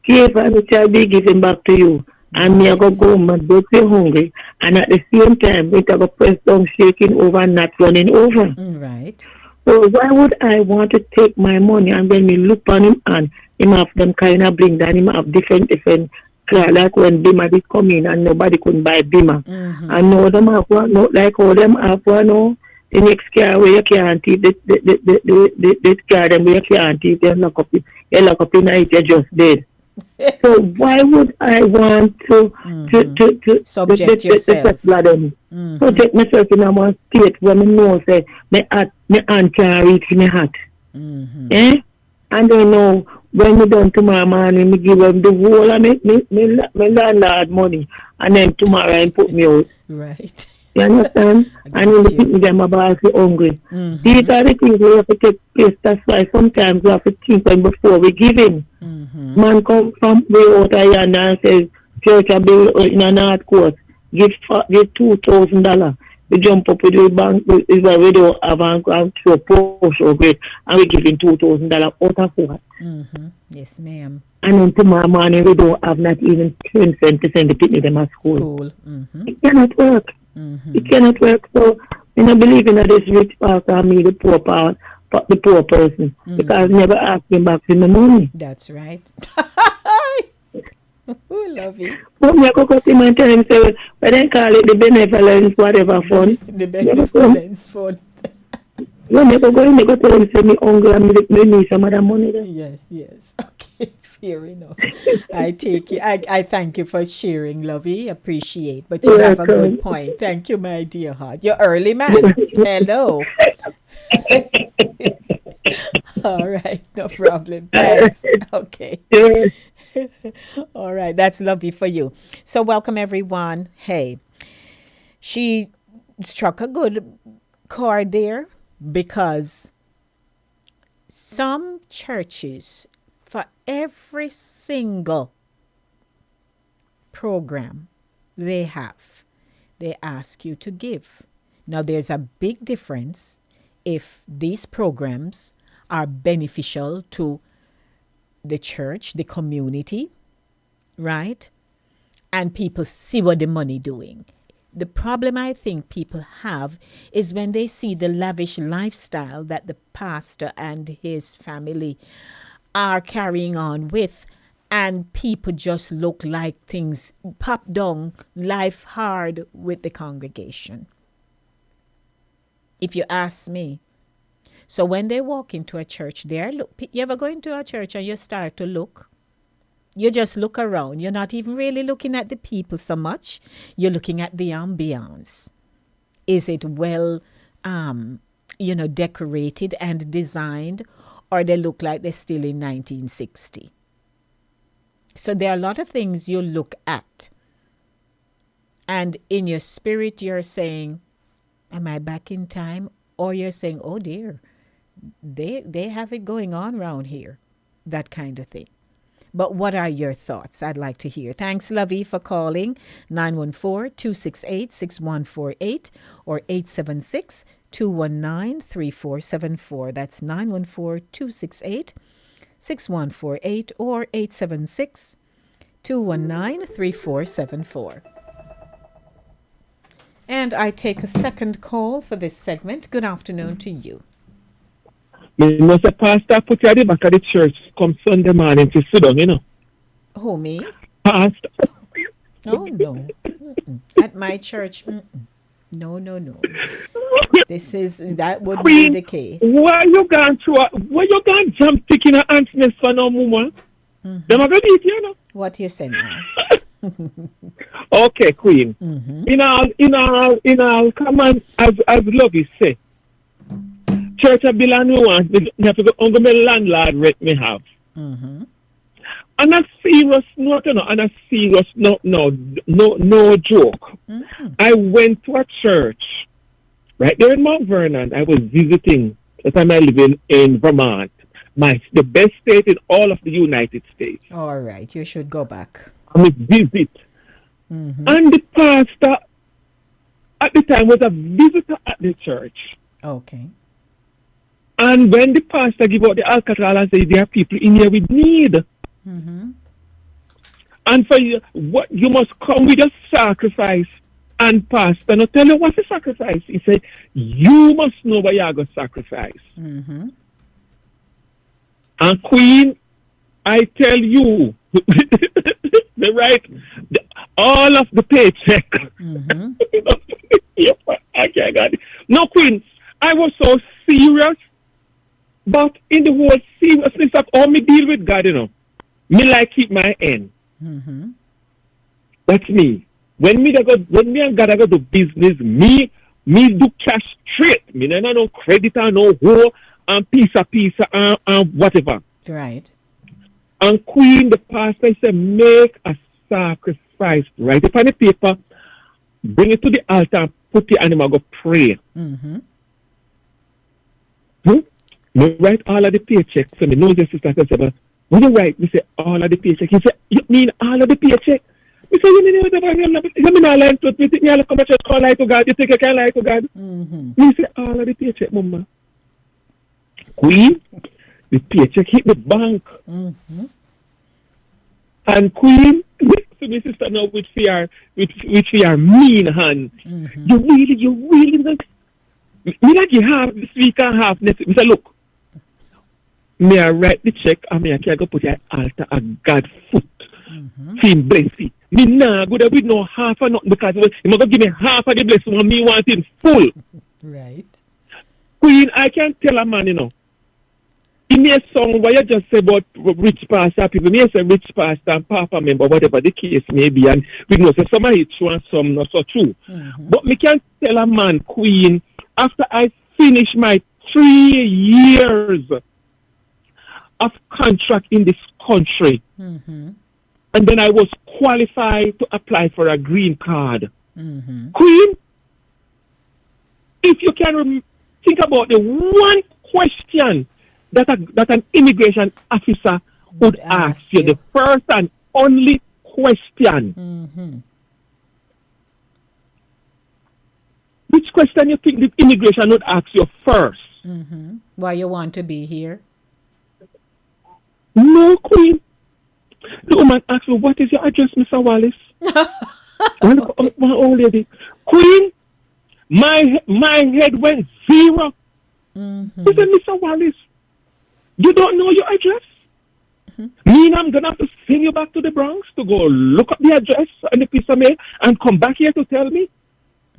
give and it shall be given back to you. And me I go home and go feel hungry. And at the same time, we go press down, shaking over and not running over. Right. So why would I want to take my money and then me look on him and him have them kind of bling that him have different car, like when Bima did come in and nobody couldn't buy Bima. Mm-hmm. And no them have one, not like all them have one, no. The next car where you can't eat, this car them where you can't eat, you lock up in it, you're just dead. So why would I want to subject yourself? Subject myself in a one state where me know say me hand can't reach me hat. Eh? And then now, when we done tomorrow morning, me give them the whole of me landlord money. And then tomorrow I put me out. Right. You understand? And then the people them about to hungry. These are the things we have to take place. That's why sometimes we have to think when before we give in. Man come from way out of here and says, church a bill in a North Coast, give $2,000. We jump up with the bank, we don't have and to a post or great, and we give him $2,000 out of what? Yes, ma'am. And then tomorrow morning we don't have not even 10 cents to send the people them at school. It cannot work. It cannot work. So I don't believe in this rich pastor and me, the poor person, because I never ask him back for my money. That's right. We love you. But me go to him and tell him, say, but then call it the benevolence, whatever fund. The benevolence fund. When you go in, you go tell him, say, me hungry and me need some other money then. Yes. Okay, fair enough. I take you. I thank you for sharing, Lovey. Appreciate. But you have a good point. Thank you, my dear heart. You're early, man. Hello. All right, no problem. Thanks. Okay. All right, that's lovely for you. So welcome everyone. Hey, she struck a good chord there because some churches, for every single program they have, they ask you to give. Now there's a big difference if these programs are beneficial to the church, the community, right? And people see what the money doing. The problem I think people have is when they see the lavish lifestyle that the pastor and his family are carrying on with, and people just look like things pop down, life hard with the congregation. If you ask me. So when they walk into a church, you ever go into a church and you start to look? You just look around. You're not even really looking at the people so much. You're looking at the ambiance. Is it well, decorated and designed, or they look like they're still in 1960? So there are a lot of things you look at. And in your spirit, you're saying, am I back in time? Or you're saying, oh dear, they have it going on around here. That kind of thing. But what are your thoughts? I'd like to hear. Thanks, Lovey, for calling 914-268-6148 or 876-219-3474. That's 914-268-6148 or 876-219-3474. And I take a second call for this segment. Good afternoon to you. Me know say pastor put you at the back of the church come Sunday morning to sit down, you know. Who, me? Pastor. Oh, no. At my church, no. That would Queen, be the case. Why you going jump taking an answer for no woman? Them are going to eat you, know. What you say now? Okay, Queen. In all, come on, as Lovey say. Church of bill and we want, me have to go on my landlord rent me have. And a serious note, and a serious no joke. I went to a church right there in Mount Vernon. I was visiting at the time I live in Vermont, the best state in all of the United States. All right, you should go back. I visit. And the pastor at the time was a visitor at the church. Okay. And when the pastor give out the alcohol and say there are people in here with need. And for you, what you must come with a sacrifice. And pastor not tell you what's the sacrifice. He said, you must know what you're going to sacrifice. And Queen, I tell you, all of the paycheck. Okay, God. No, Queen, I was so serious. But in the whole seriousness of how me deal with God, me like keep my end. That's me. When me and God go do business, me do cash straight. Me no credit or no whole. and pizza, and whatever. Right. And Queen, the pastor said, make a sacrifice. Write it on the paper, bring it to the altar, and put the animal, go pray. Mm-hmm. Me write all of the paycheck. So me know the sister said, but when you write, me say all of the paycheck. He said, you mean all of the paycheck? Me say, you mean whatever? You mean all lie to me? Think me all come and just call lie to God? You think I can lie to God? Mm-hmm. Me say all of the paycheck, mama. Queen, the paycheck hit the bank. Mm-hmm. And Queen, so my sister now with fear mean hand. Mm-hmm. You really me like you half this week and half next week. Me say, look, me I write the check and me I can go put it at altar at God's foot. Him bless it. Me nah go there with no half or nothing because he must give me half of the blessing and me want it full. Right. Queen, I can tell a man, you know. He may sound what you just say about rich pastor people. Me say rich pastor and Pauper member, whatever the case may be, and we know so some is true and some not so true. Mm-hmm. But me can tell a man, Queen, after I finish my 3 years of contract in this country, Mm-hmm. and then I was qualified to apply for a green card. Mm-hmm. Queen, if you can think about the one question that an immigration officer would ask you, the first and only question. Mm-hmm. Which question you think the immigration would ask you first? Mm-hmm. Why you want to be here? No, Queen. The woman asked me, what is your address, Mr. Wallace? Okay. My old lady. Queen, my head went zero. Mm-hmm. I said, Mr. Wallace, you don't know your address? Mm-hmm. Mean I'm going to have to send you back to the Bronx to go look up the address and the piece of mail and come back here to tell me?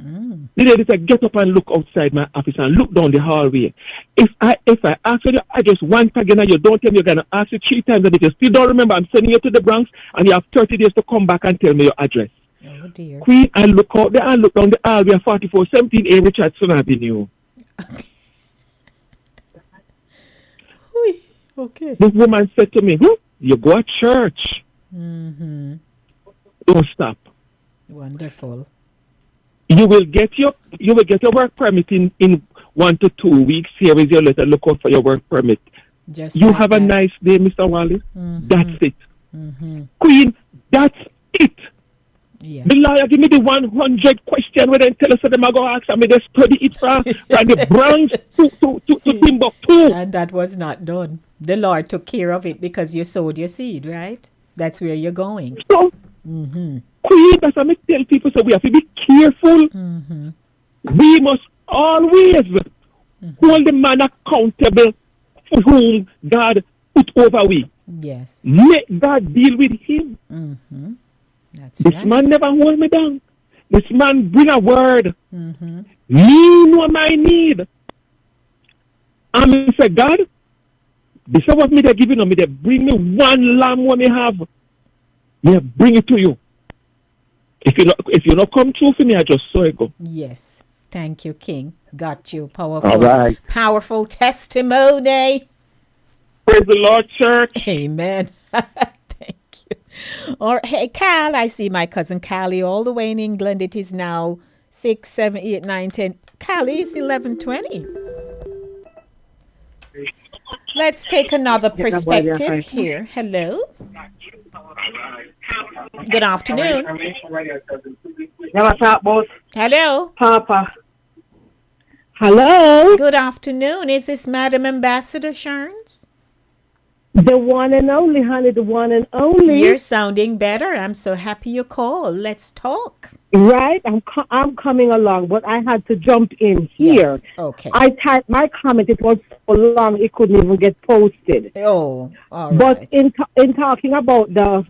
Mm. The lady said, get up and look outside my office and look down the hallway. If I ask you the address once again and you don't tell me, you're going to ask you 3 times, and if you still don't remember, I'm sending you to the Bronx and you have 30 days to come back and tell me your address. Oh, dear. Queen, I look out there and look down the hallway at 4417A Richardson Avenue. Okay. The woman said to me, you go to church. Mm-hmm. Don't stop. Wonderful. You will get your work permit in 1 to 2 weeks. Here is your letter. Look out for your work permit. Just you like have that. a nice day, Mr. Wallace. Mm-hmm. That's it. Mm-hmm. Queen, that's it. Yes. The lawyer give me the 100 question where they tell us that them are going to ask me to study it from the Bronx to Timbuktu. And that was not done. The Lord took care of it because you sowed your seed, right? That's where you're going. So, Mm-hmm. Queen, that's what I tell people, so we have to be careful. Mm-hmm. We must always hold the man accountable for whom God put over we. Yes. Let God deal with him. Mm-hmm. That's This right. man never hold me down. This man bring a word. Mm-hmm. Me know my need. And I say, God, this is what me they giving me. They bring me one lamb what me have. Me bring it to you. If you not come true for me, I just saw it go. Yes. Thank you, King. Got you. Powerful. All right. Powerful testimony. Praise the Lord, church. Amen. Thank you. Or hey, Cal, I see my cousin Callie all the way in England. It is now 6, 7, 8, 9, 10. Callie, it's 11:20. Let's take another perspective here. Hello. Good afternoon. Never talk about Hello. Papa. Hello? Good afternoon. Is this Madam Ambassador Sharns? The one and only, honey, the one and only. You're sounding better. I'm so happy you called. Let's talk. Right? I'm coming along, but I had to jump in here. Yes. Okay. I typed my comment. It was so long it couldn't even get posted. Oh, all But right. in talking about the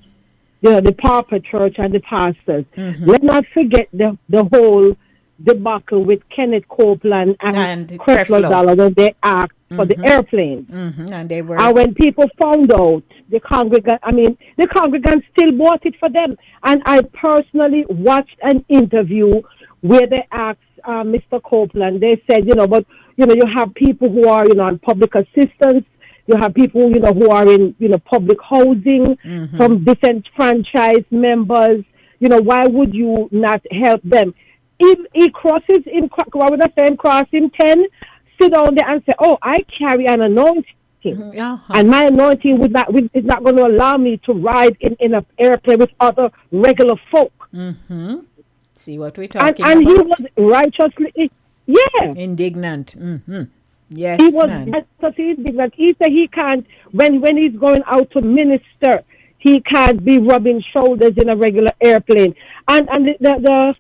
Pauper church and the pastors, Mm-hmm. let's not forget the whole debacle with Kenneth Copeland and Creflo Dollar when they asked for the airplane. Mm-hmm. And they were. And when people found out, the congregants still bought it for them. And I personally watched an interview where they asked Mr. Copeland. They said, but you have people who are on public assistance. You have people who are in public housing, from disenfranchised members. Why would you not help them? If he crosses in, what would I say, cross him 10, sit down there and say, oh, I carry an anointing. And my anointing is not going to allow me to ride in an airplane with other regular folk. See what we're talking and about? he was righteously, indignant. Yes, he was man. righteously indignant. He said he can't, when he's going out to minister, he can't be rubbing shoulders in a regular airplane. And the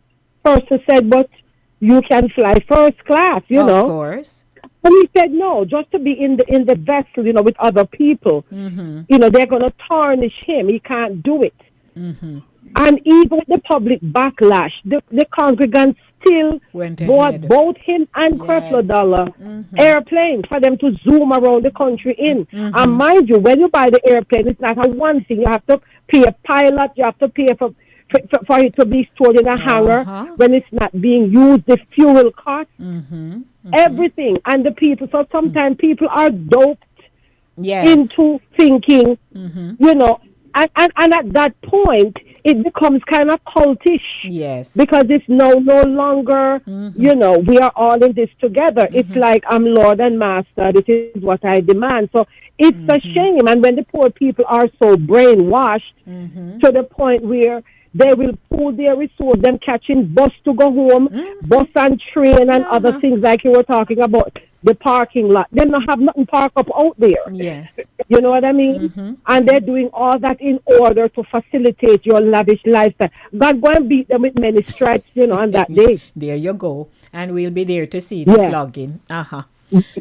person said, but you can fly first class, Of course. And he said, no, just to be in the vessel, with other people, they're going to tarnish him. He can't do it. And even with the public backlash, the congregants still bought both him and Creflo Dollar airplanes for them to zoom around the country in. And mind you, when you buy the airplane, it's not a one thing. You have to pay a pilot. You have to pay for it to be stored in a hangar when it's not being used, the fuel cost, everything. And the people, so sometimes people are doped into thinking, and at that point, it becomes kind of cultish. Yes. Because it's no longer, we are all in this together. It's like, I'm Lord and Master. This is what I demand. So it's a shame. And when the poor people are so brainwashed to the point where they will pull their resource, them catching bus to go home, bus and train and other things like you were talking about, the parking lot. They don't have nothing park up out there. Yes. You know what I mean? And they're doing all that in order to facilitate your lavish lifestyle. God go and beat them with many stripes, on that day. There you go. And we'll be there to see the flogging.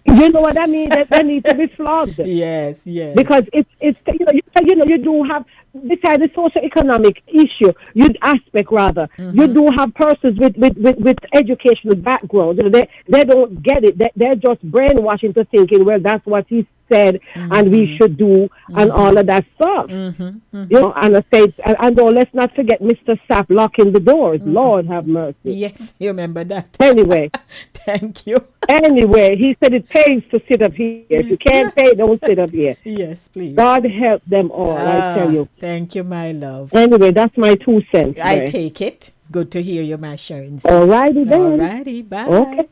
You know what I mean? They need to be flogged. Yes. Because it's you do have, besides the socio-economic issue, aspect rather, you do have persons with educational background. They don't get it. They're just brainwashed into thinking, well, that's what he said, and we should do, and all of that stuff. And I said, and let's not forget Mr. Sapp locking the doors. Lord have mercy. Yes, you remember that. Anyway. Thank you. Anyway, he said it pays to sit up here. If you can't pay, don't sit up here. Yes, please. God help them all, I tell you. Thank you, my love. Anyway, that's my 2 cents. I take it. Good to hear you, my Sharon. All righty then. All righty, bye. Okay.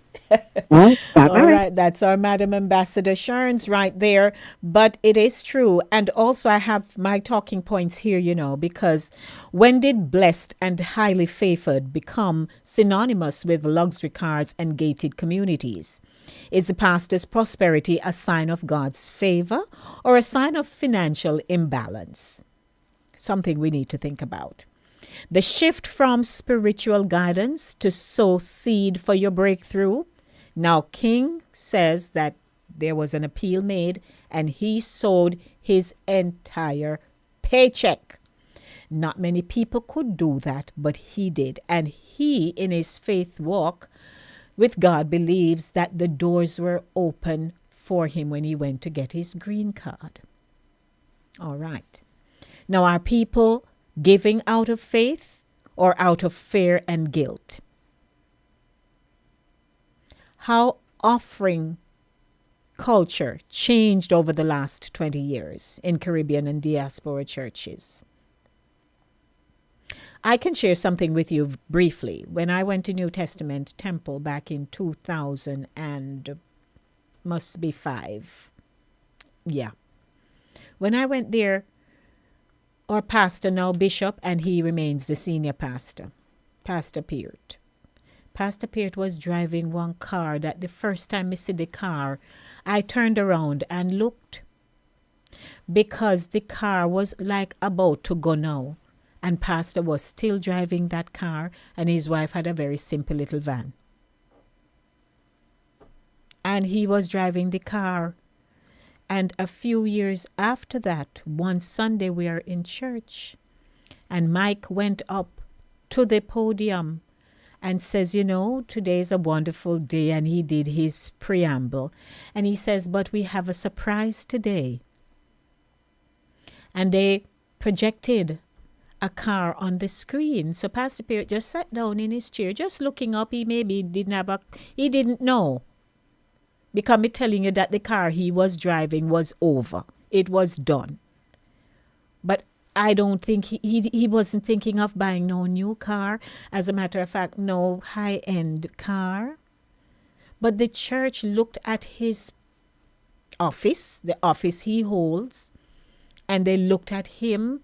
Bye. All right, that's our Madam Ambassador Sharns right there. But it is true. And also I have my talking points here, because when did blessed and highly favored become synonymous with luxury cars and gated communities? Is the pastor's prosperity a sign of God's favor or a sign of financial imbalance? Something we need to think about. The shift from spiritual guidance to sow seed for your breakthrough. Now, King says that there was an appeal made and he sowed his entire paycheck. Not many people could do that, but he did. And he, in his faith walk with God, believes that the doors were open for him when he went to get his green card. All right. Now, are people giving out of faith or out of fear and guilt? How offering culture changed over the last 20 years in Caribbean and diaspora churches. I can share something with you briefly. When I went to New Testament Temple back in 2000 and must be 5. Yeah. When I went there, our pastor, now bishop, and he remains the senior pastor, Pastor Peart. Pastor Peart was driving one car that the first time I see the car, I turned around and looked because the car was like about to go now. And Pastor was still driving that car and his wife had a very simple little van. And he was driving the car. And a few years after that, one Sunday we are in church and Mike went up to the podium and says, today is a wonderful day. And he did his preamble. And he says, but we have a surprise today. And they projected a car on the screen. So Pastor Pierre just sat down in his chair, just looking up. He didn't know. Because I'm telling you that the car he was driving was over. It was done. But I don't think he wasn't thinking of buying no new car. As a matter of fact, no high-end car. But the church looked at his office, the office he holds, and they looked at him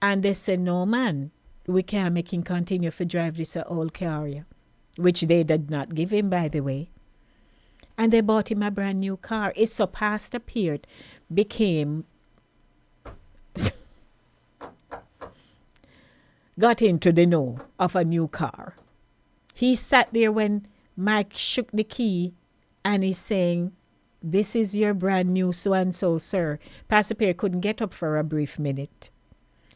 and they said, no, man, we can't make him continue to drive this old car, which they did not give him, by the way. And they bought him a brand new car. It's so Pastor Peart became, got into the know of a new car. He sat there when Mike shook the key and he's saying, this is your brand new so-and-so, sir. Pastor Peart couldn't get up for a brief minute.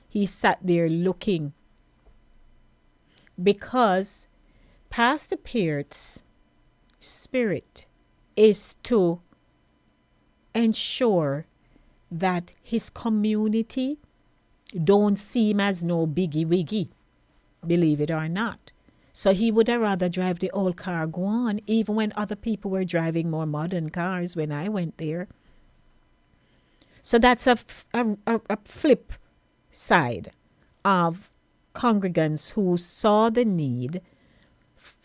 He sat there looking. Because Pastor Peart's spirit is to ensure that his community don't see him as no biggie wiggy, believe it or not. So he would have rather drive the old car go on, even when other people were driving more modern cars when I went there. So that's a flip side of congregants who saw the need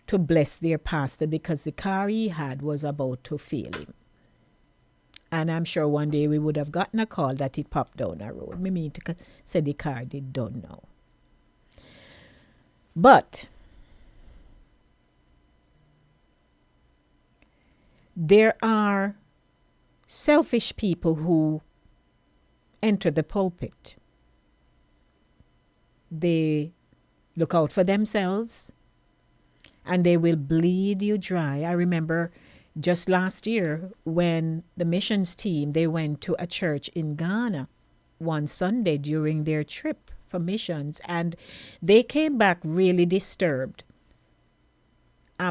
to bless their pastor because the car he had was about to fail him. And I'm sure one day we would have gotten a call that it popped down a road. Me mean to say the car did don't know. But there are selfish people who enter the pulpit. They look out for themselves and they will bleed you dry. I remember just last year when the missions team, they went to a church in Ghana one Sunday during their trip for missions, and they came back really disturbed.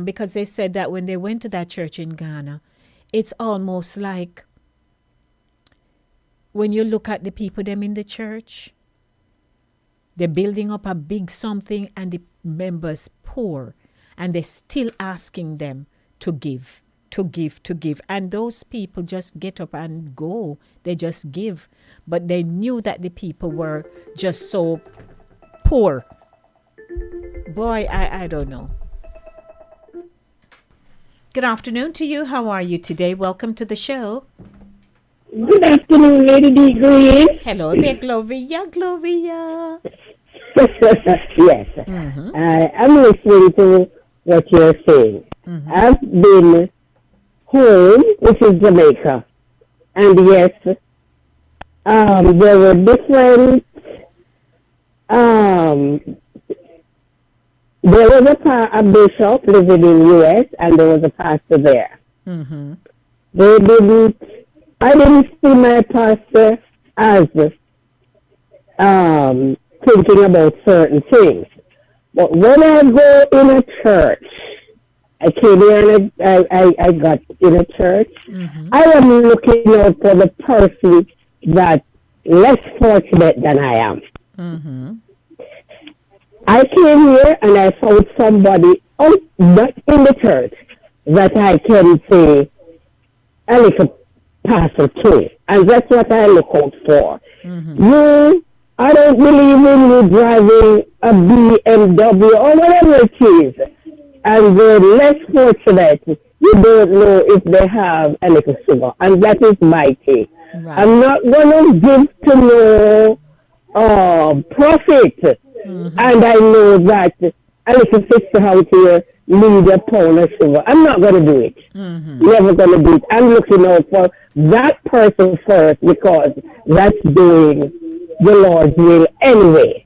Because they said that when they went to that church in Ghana, it's almost like when you look at the people them in the church, they're building up a big something and the members poor, and they're still asking them to give. And those people just get up and go. They just give. But they knew that the people were just so poor. Boy, I don't know. Good afternoon to you. How are you today? Welcome to the show. Good afternoon, Lady D. Green. Hello there, Gloria. Gloria. Yes. I'm listening to what you're saying. I've been home, which is Jamaica. And yes, there were different, there was a bishop living in U.S. and there was a pastor there. I didn't see my pastor as thinking about certain things. But when I go in a church, I came here and I got in a church, I am looking out for the person that's less fortunate than I am. I came here and I found somebody not in the church that I can say a little pastor to. And that's what I look out for. I don't believe in you driving a BMW or whatever it is. And the less fortunate, you don't know if they have a little sugar. And that is my take. Right. I'm not going to give to no profit. And I know that a little sister out here need a pound of sugar. I'm not going to do it. Never going to do it. I'm looking out for that person first because that's doing the Lord's will anyway.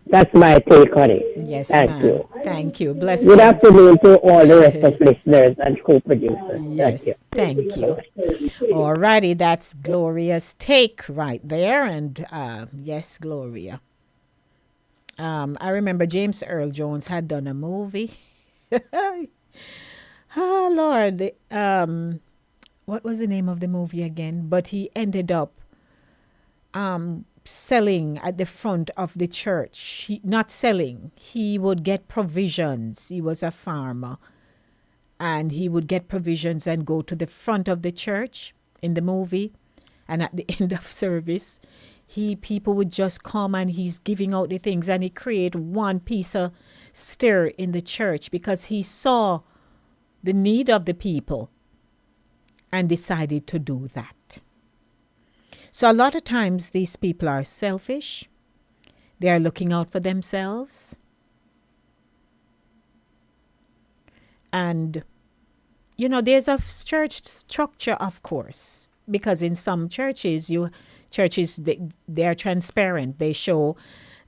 That's my take on it. Yes, Thank you. Thank you. Bless you. Good afternoon to all the rest of listeners and co-producers. Yes, thank you. All righty, that's Gloria's take right there. And yes, Gloria. I remember James Earl Jones had done a movie. Oh, Lord. What was the name of the movie again? But he ended up selling at the front of the church. Not selling. He would get provisions. He was a farmer. And he would get provisions and go to the front of the church in the movie. And at the end of service, people would just come and he's giving out the things. And he created one piece of stir in the church because he saw the need of the people and decided to do that. So a lot of times these people are selfish. They are looking out for themselves. And, you know, there's a church structure, of course, because in some churches, they are transparent. They show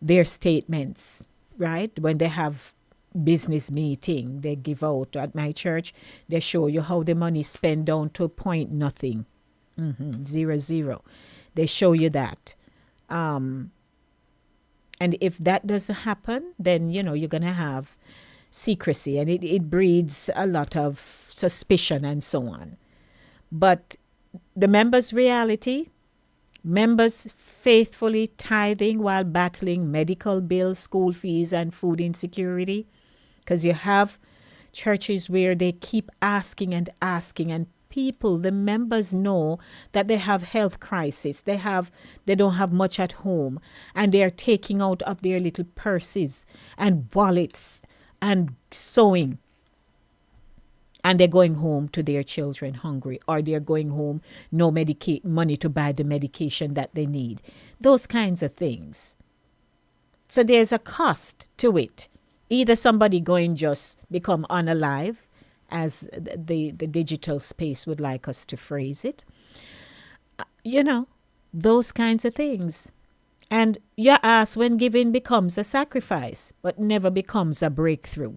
their statements, right? When they have business meeting, they give out. At my church, they show you how the money is spent down to point nothing, 0. They show you that. And if that doesn't happen, then, you know, you're going to have secrecy, and it breeds a lot of suspicion and so on. But the members' reality, members faithfully tithing while battling medical bills, school fees, and food insecurity, because you have churches where they keep asking, and people, the members know that they have health crisis. They don't have much at home, and they are taking out of their little purses and wallets and sewing. And they're going home to their children hungry, or they're going home no money to buy the medication that they need. Those kinds of things. So there's a cost to it. Either somebody going just become unalive, as the digital space would like us to phrase it. You know, those kinds of things. And you ask when giving becomes a sacrifice, but never becomes a breakthrough.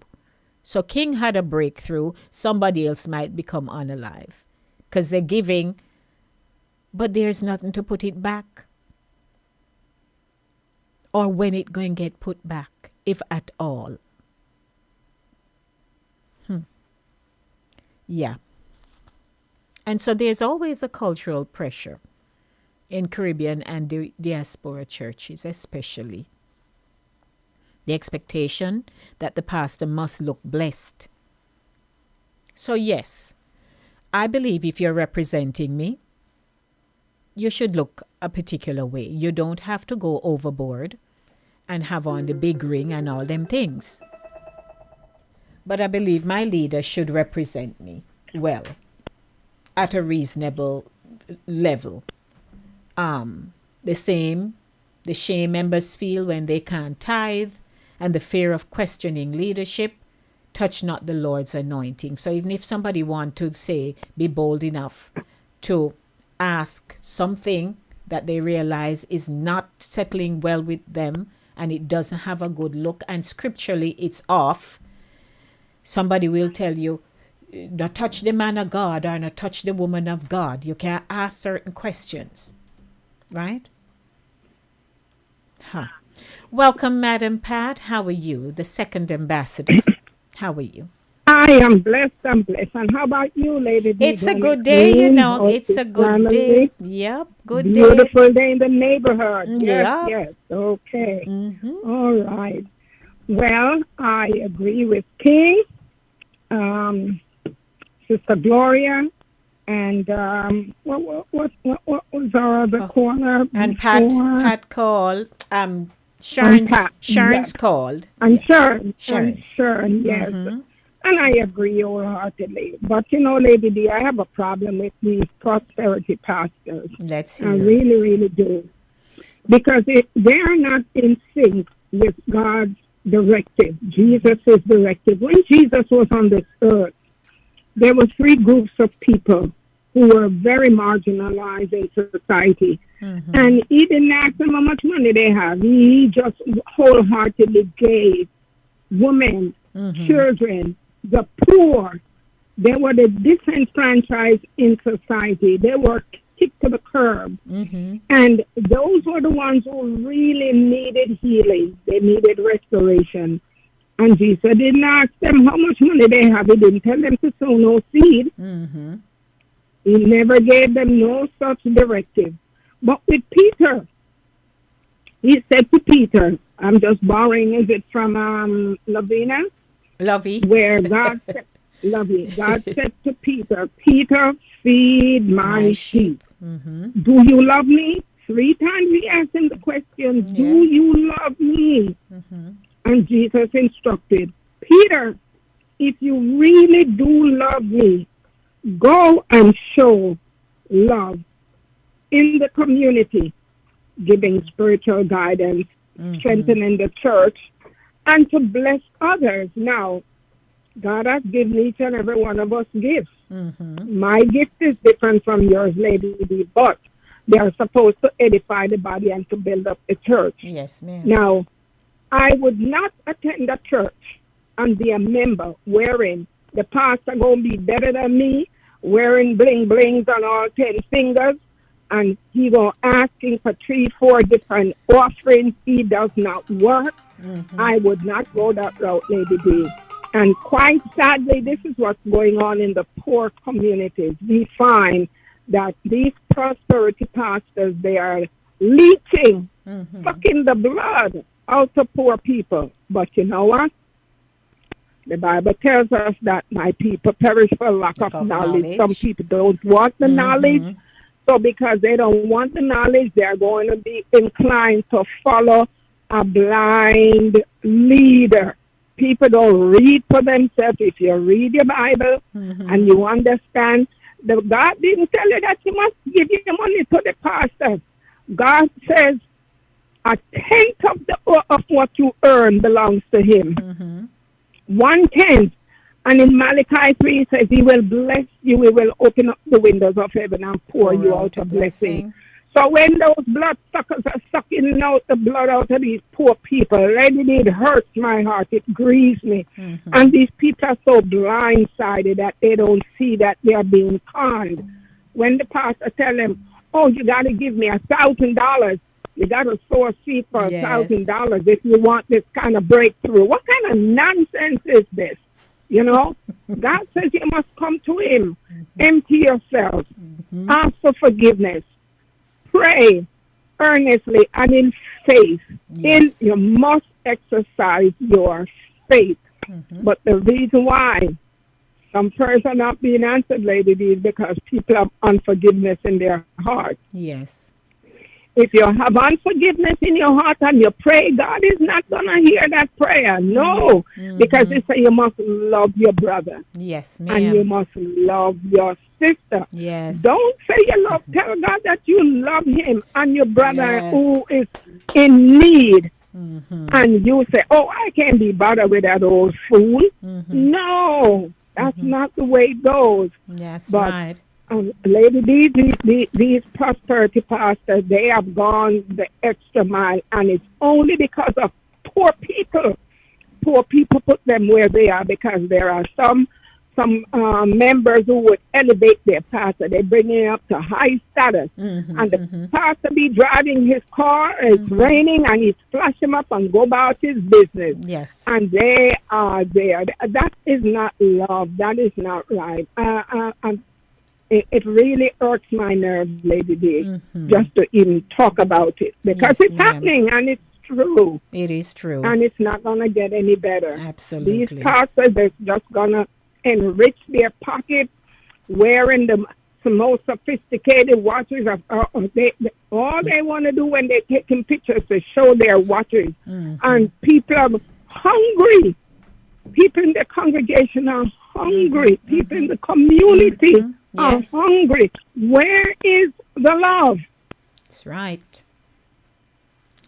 So King had a breakthrough. Somebody else might become unalive because they're giving, but there's nothing to put it back. Or when it going to get put back, if at all. Yeah. And so there's always a cultural pressure in Caribbean and diaspora churches, especially. The expectation that the pastor must look blessed. So yes, I believe if you're representing me, you should look a particular way. You don't have to go overboard and have on the big ring and all them things. But I believe my leader should represent me well, at a reasonable level. The shame members feel when they can't tithe, and the fear of questioning leadership, touch not the Lord's anointing. So even if somebody want to say, be bold enough to ask something that they realize is not settling well with them, and it doesn't have a good look, and scripturally it's off, somebody will tell you, not touch the man of God or not touch the woman of God. You can't ask certain questions, right? Welcome, Madam Pat. How are you? The second ambassador. How are you? I am blessed. I'm blessed. And how about you, Lady D? It's a good day, you know. It's a good day. Yep, good day. Beautiful day in the neighborhood. Yeah. Yes. Okay. All right. Well, I agree with King, Sister Gloria, and what was our other caller? And Pat called. Sharon's called. And Sharon, yes. And I agree wholeheartedly. But, you know, Lady D, I have a problem with these prosperity pastors. Let's hear I really, really do. Because they are not in sync with God's directive, Jesus' directive. When Jesus was on this earth, there were 3 groups of people who were very marginalized in society. And he didn't ask them how much money they have. He just wholeheartedly gave women, children, the poor. They were the disenfranchised in society. They were kicked to the curb. And those were the ones who really needed healing. They needed restoration. And Jesus didn't ask them how much money they have. He didn't tell them to sow no seed. He never gave them no such directive. But with Peter, He said to Peter, I'm just borrowing, is it from Lavina? Lovey. Where God said, Lovey, God said to Peter, Peter, feed my sheep. Do you love me? 3 times he asked him the question, do you love me? And Jesus instructed, Peter, if you really do love me, go and show love in the community, giving spiritual guidance, strengthening the church, and to bless others. Now, God has given each and every one of us gifts. My gift is different from yours, Lady D, but they are supposed to edify the body and to build up the church. Yes, ma'am. Now, I would not attend a church and be a member wherein the pastor going to be better than me, wearing bling blings on all 10 fingers, and he going asking for 3-4 different offerings. He does not work. I would not go that route, Lady D. And quite sadly, this is what's going on in the poor communities. We find that these prosperity pastors, they are leeching, sucking the blood out of poor people. But you know what? The Bible tells us that my people perish for lack of knowledge. Some people don't want the knowledge. So because they don't want the knowledge, they're going to be inclined to follow a blind leader. People don't read for themselves. If you read your Bible and you understand, God didn't tell you that you must give your money to the pastor. God says a tenth of what you earn belongs to him. 1/10. And in Malachi 3 it says, he will bless you. He will open up the windows of heaven and pour you out a blessing. So when those bloodsuckers are sucking out the blood out of these poor people, it hurts my heart. It grieves me. And these people are so blindsided that they don't see that they are being conned. When the pastor tell them, oh, you got to give me $1,000. You got to sow a seed for $1,000 if you want this kind of breakthrough. What kind of nonsense is this? You know, God says you must come to him, empty yourself, ask for forgiveness, pray earnestly and in faith. You must exercise your faith. But the reason why some prayers are not being answered, Lady D, is because people have unforgiveness in their heart. Yes. If you have unforgiveness in your heart and you pray, God is not going to hear that prayer. No, because he said you must love your brother. Yes, ma'am. And you must love your sister. Yes. Don't say you love, tell God that you love him and your brother who is in need. And you say, oh, I can't be bothered with that old fool. No, that's not the way it goes. That's but, right. Lady D, these prosperity pastors, they have gone the extra mile, and it's only because of poor people. Poor people put them where they are because there are some members who would elevate their pastor. They bring him up to high status. And the pastor be driving his car, it's raining, and he flash him up and go about his business. Yes. And they are there. That is not love. That is not right. It really irks my nerves, Lady D, just to even talk about it. Because it's happening, and it's true. It is true. And it's not going to get any better. Absolutely. These pastors, they're just going to enrich their pocket, wearing the most sophisticated watches. All they want to do when they're taking pictures is show their watches. And people are hungry. People in the congregation are hungry. People in the community are hungry. Where is the love? That's right.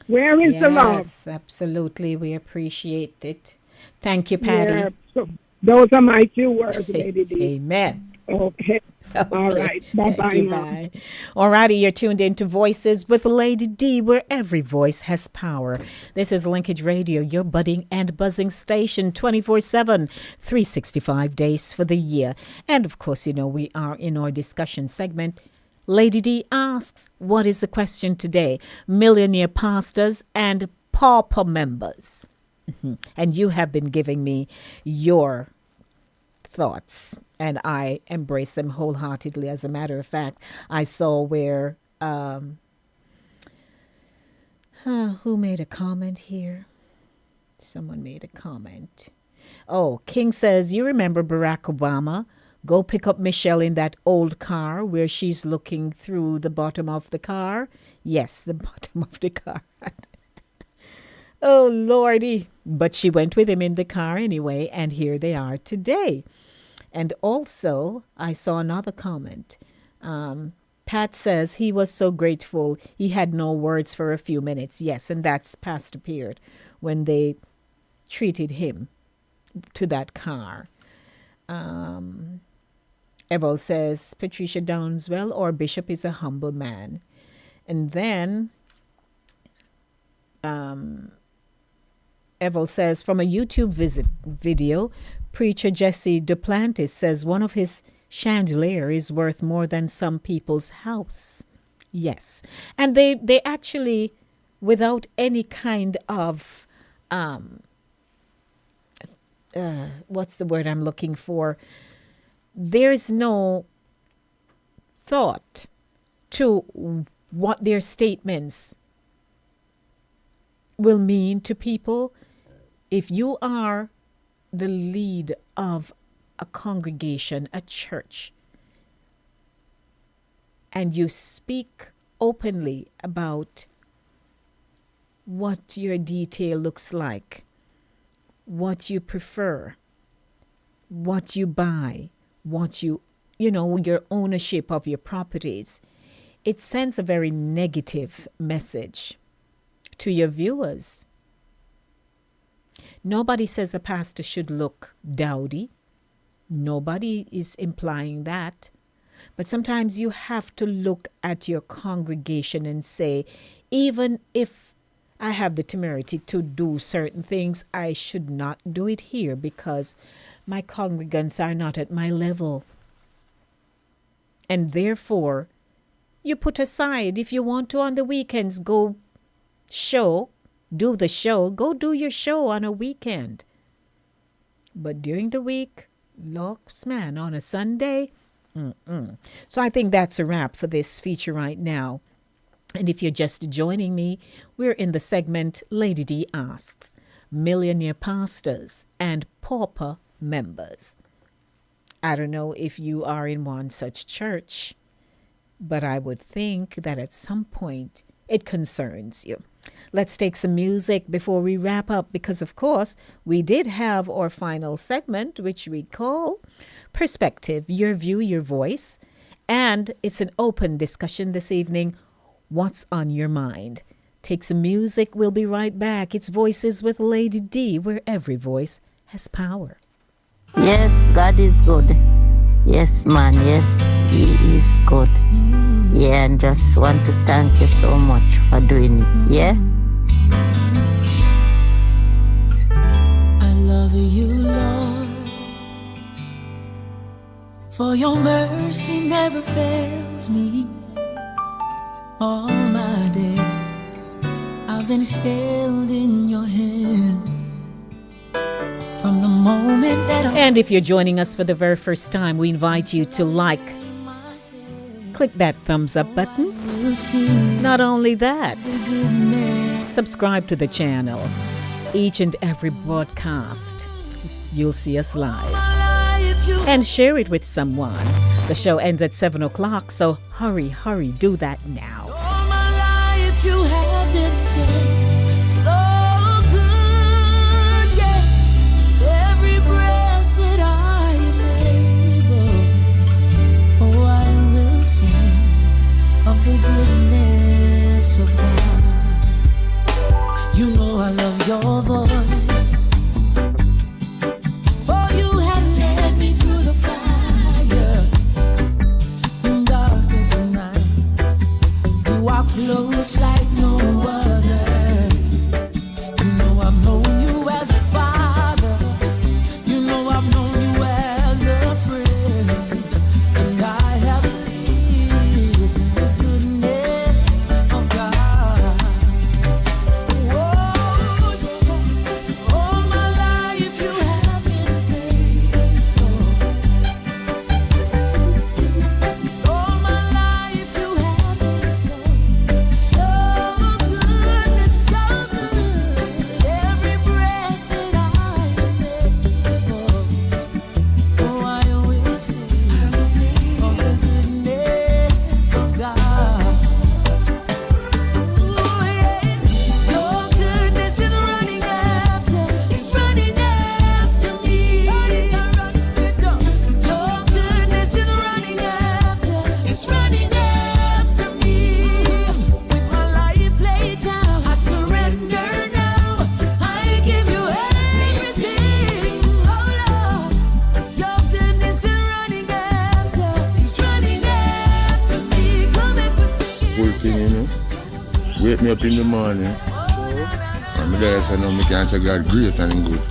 Where is the love? Yes, absolutely. We appreciate it. Thank you, Patty. Yeah, so those are my 2 words, Lady D. Amen. Okay. All right. Bye-bye now. Bye. All righty, you're tuned into Voices with Lady D, where every voice has power. This is Linkage Radio, your budding and buzzing station, 24/7, 365 days for the year. And of course, you know, we are in our discussion segment. Lady D asks, what is the question today? Millionaire pastors and pauper members. And you have been giving me your thoughts, and I embrace them wholeheartedly. As a matter of fact, I saw where Who made a comment here? Someone made a comment. Oh, King says, you remember Barack Obama? Go pick up Michelle in that old car where she's looking through the bottom of the car. Yes, the bottom of the car. Oh, Lordy. But she went with him in the car anyway, and here they are today. And also, I saw another comment. Pat says he was so grateful he had no words for a few minutes. Yes, and that's Pastor Peart when they treated him to that car. Evel says Patricia Downswell or Bishop is a humble man. And then Evel says from a YouTube video, Preacher Jesse Duplantis says one of his chandelier is worth more than some people's house. Yes. And they actually, without any kind of, what's the word I'm looking for? There's no thought to what their statements will mean to people. If you are the lead of a congregation, a church, and you speak openly about what your detail looks like, what you prefer, what you buy, what you know, your ownership of your properties, it sends a very negative message to your viewers. Nobody says a pastor should look dowdy. Nobody is implying that. But sometimes you have to look at your congregation and say, even if I have the temerity to do certain things, I should not do it here because my congregants are not at my level. And therefore, you put aside, if you want to on the weekends, go do the show, go do your show on a weekend. But during the week, looks, man, on a Sunday, So I think that's a wrap for this feature right now. And if you're just joining me, we're in the segment Lady D Asks, Millionaire Pastors and Pauper Members. I don't know if you are in one such church, but I would think that at some point it concerns you. Let's take some music before we wrap up because, of course, we did have our final segment, which we call Perspective, Your View, Your Voice. And it's an open discussion this evening. What's on your mind? Take some music. We'll be right back. It's Voices with Lady D, where every voice has power. Yes, God is good. Yes, man. Yes, He is good. Yeah, and just want to thank you so much for doing it. Yeah? I love you, Lord, for your mercy never fails me. All my day I've been held in your hand from the moment that And if you're joining us for the very first time, we invite you to click that thumbs up button. Not only that, subscribe to the channel. Each and every broadcast, you'll see us live. And share it with someone. The show ends at 7 o'clock, so hurry, do that now. all my life you have been so good, yes. Every breath that I am able, oh, I will sing of the goodness of God. You know I love your voice. For you have led me through the fire in darkest nights. You are close like no other. You know I've known you as a father. You know I've known you as a friend. And I have lived in the goodness of God. All my life you have been faithful. All my life you have been so wonderful thing, you know. Wake me up in the morning. And my dad said, no, me can't say God great and good.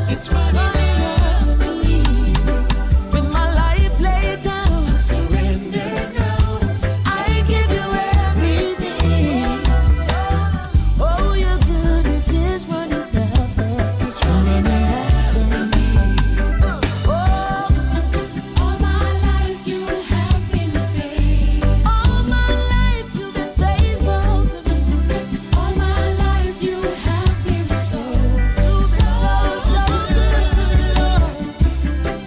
It's running after me. With my life laid down, surrender now. I give you everything. Oh, your goodness is running after. It's running after me. Oh, all my life you have been faithful. All my life you've been faithful to me. All my life you have been so good.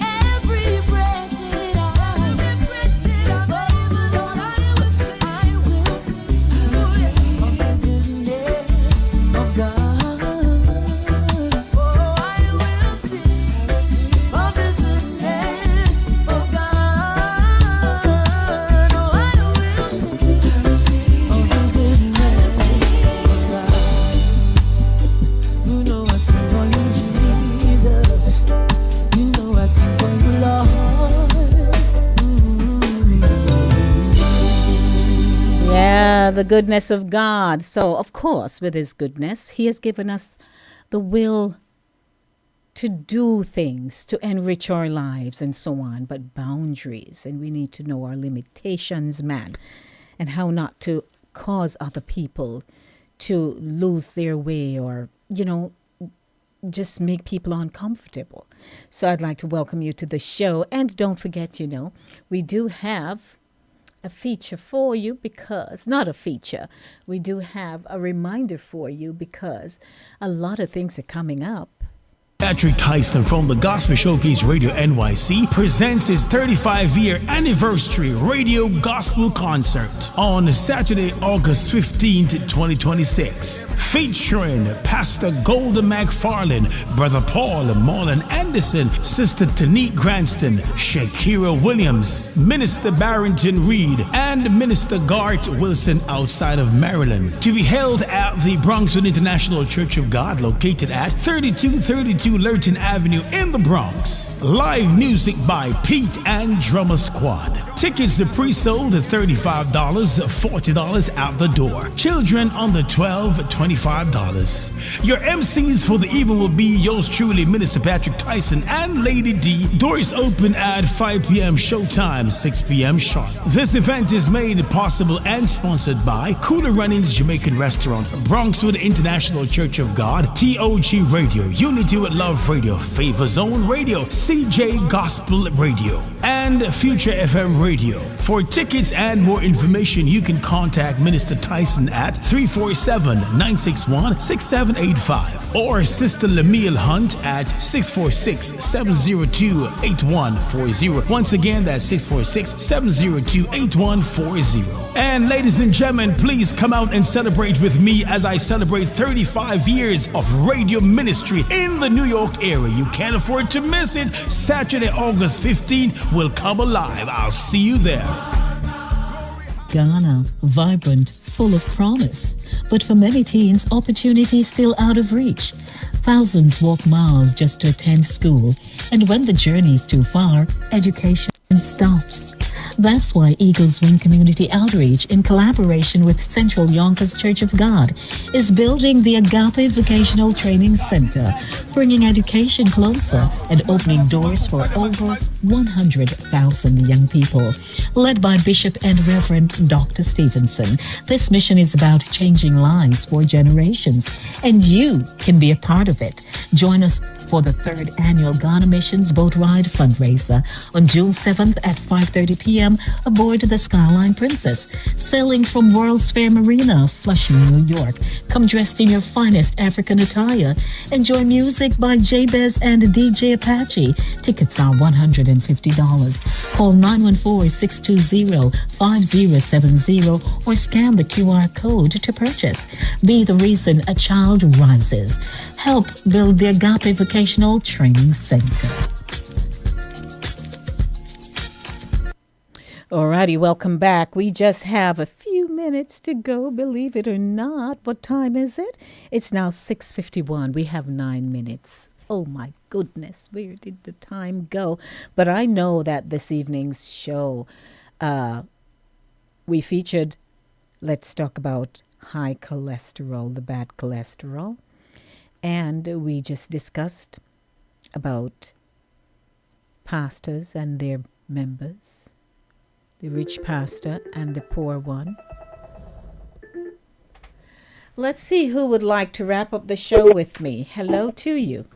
Every breath that I will sing of the goodness of God. Oh, I will sing of the goodness of God. Oh, I will sing of the goodness of God. You know I sing for you, Jesus. You know I sing for you, Lord. Yeah, the goodness of God. So, of course, with his goodness, he has given us the will to do things, to enrich our lives and so on, but boundaries. And we need to know our limitations, man, and how not to cause other people to lose their way or, just make people uncomfortable. So I'd like to welcome you to the show. And don't forget, we do have a feature for you because, not a feature, we do have a reminder for you because a lot of things are coming up. Patrick Tyson from the Gospel Showcase Radio NYC presents his 35-year anniversary radio gospel concert on Saturday, August 15th, 2026. Featuring Pastor Golda McFarlane, Brother Paul Marlon Anderson, Sister Tanique Granston, Shakira Williams, Minister Barrington Reed, and Minister Gart Wilson outside of Maryland. To be held at the Bronxwood International Church of God, located at 3232 Lurton Avenue in the Bronx. Live music by Pete and Drummer Squad. Tickets are pre-sold at $35, $40 out the door. Children under 12, $25. Your MCs for the evening will be yours truly, Minister Patrick Tyson and Lady D. Doors open at 5 p.m. showtime, 6 p.m. sharp. This event is made possible and sponsored by Cooler Runnings Jamaican Restaurant, Bronxwood International Church of God, TOG Radio, Unity with Love Radio, Favor Zone Radio, CJ Gospel Radio, and Future FM Radio. For tickets and more information, you can contact Minister Tyson at 347-961-6785 or Sister Lamille Hunt at 646-702-8140. Once again, that's 646-702-8140. And ladies and gentlemen, please come out and celebrate with me as I celebrate 35 years of radio ministry in the New York area. You can't afford to miss it. Saturday, August 15th will come alive. I'll see you there. Ghana, vibrant, full of promise. But for many teens, opportunity is still out of reach. Thousands walk miles just to attend school. And when the journey is too far, education stops. That's why Eagles Wing Community Outreach, in collaboration with Central Yonkers Church of God, is building the Agape Vocational Training Center, bringing education closer and opening doors for over 100,000 young people. Led by Bishop and Reverend Dr. Stevenson, this mission is about changing lives for generations, and you can be a part of it. Join us for the 3rd annual Ghana Missions Boat Ride fundraiser on June 7th at 5:30 p.m. aboard the Skyline Princess, sailing from World's Fair Marina, Flushing, New York. Come dressed in your finest African attire. Enjoy music by Jabez and DJ Apache. Tickets are $150. Call 914-620-5070 or scan the QR code to purchase. Be the reason a child rises. Help build the Agape Vocational Training Center. Alrighty, welcome back. We just have a few minutes to go, believe it or not. What time is it? It's now 6:51. We have 9 minutes Oh my goodness, where did the time go? But I know that this evening's show, we featured, let's talk about high cholesterol, the bad cholesterol. And we just discussed about pastors and their members, the rich pastor and the poor one. Let's see who would like to wrap up the show with me. Hello to you.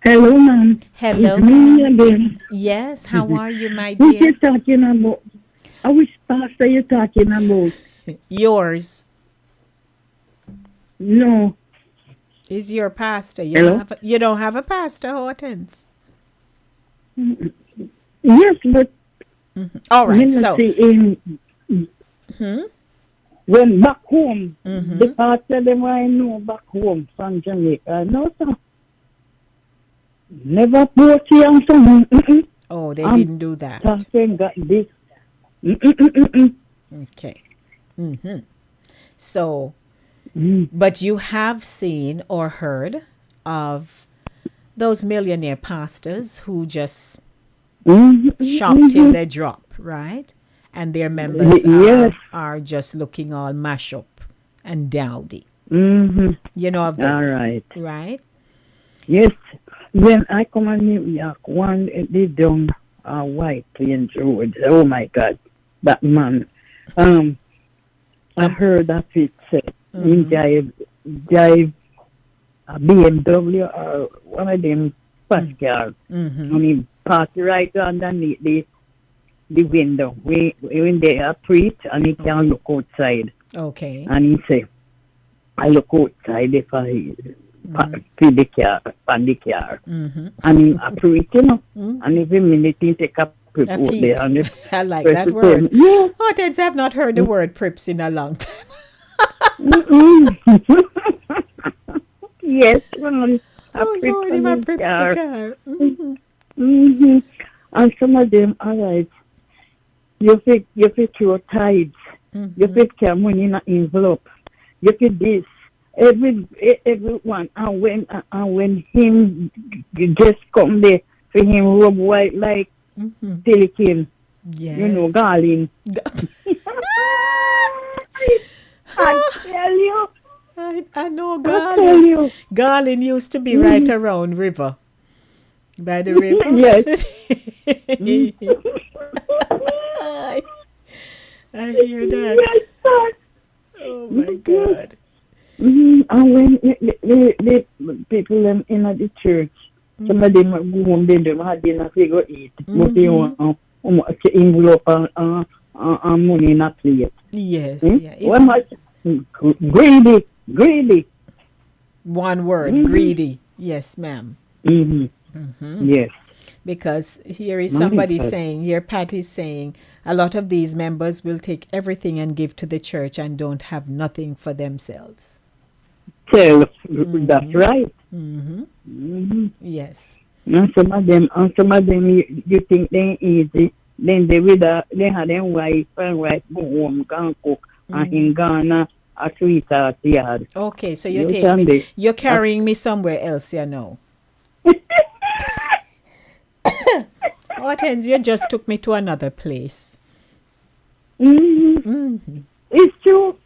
Hello, ma'am. Hello, It's me again. Yes, how are you, my Who dear? you talking about? Which pastor you talking about? Yours No. is your pastor. Hello? You don't have a pastor, Hortense. Yes, but All right, so when back home, the pastor them I know back home from Jamaica. No, sir. Never bought you and something. Oh, they didn't do that. Talking got this. Okay. So, but you have seen or heard of those millionaire pastors who just shop till they drop, right? And their members are just looking all mash up and dowdy. You know of those, All right. right? Yes. When I come on New York, one they done White Plains Road. Oh my God, that man. I heard that it said he drive a BMW or one of them fast cars, and he parked right underneath the window when they are preach, and he can look outside. Okay. And he say, I look outside if I feed the car, on the car. And he preach, you know, and every minute he take a prip out there. And I like that word. Yeah. Hortense, I've not heard the word prips in a long time. Yes, well, Oh, Lord, my prips the car. And some of them, all right, you fit your tithes, you fit your money in an envelope, you fit this, everyone, and when him just come there, for him rub white like silicone, you know, garland. I tell you. I know I tell Garland. you. Garland used to be right around river. By the river? Yes. I hear that. Yes, sir. Oh my God. And when the people in the church, some of them go home, they don't have dinner, they go eat. But they want envelope and money in a plate. Yes. How much? Greedy. One word, greedy. Yes, ma'am. Yes. Because here is somebody saying, here Pat is saying, a lot of these members will take everything and give to the church and don't have nothing for themselves. That's right. Yes. And some of them, you think they easy. Then they had them wife and wife go home, can cook, and in Ghana, a sweetheart yard. Okay, so you're carrying me somewhere else, you know. Hortense, you just took me to another place. It's true.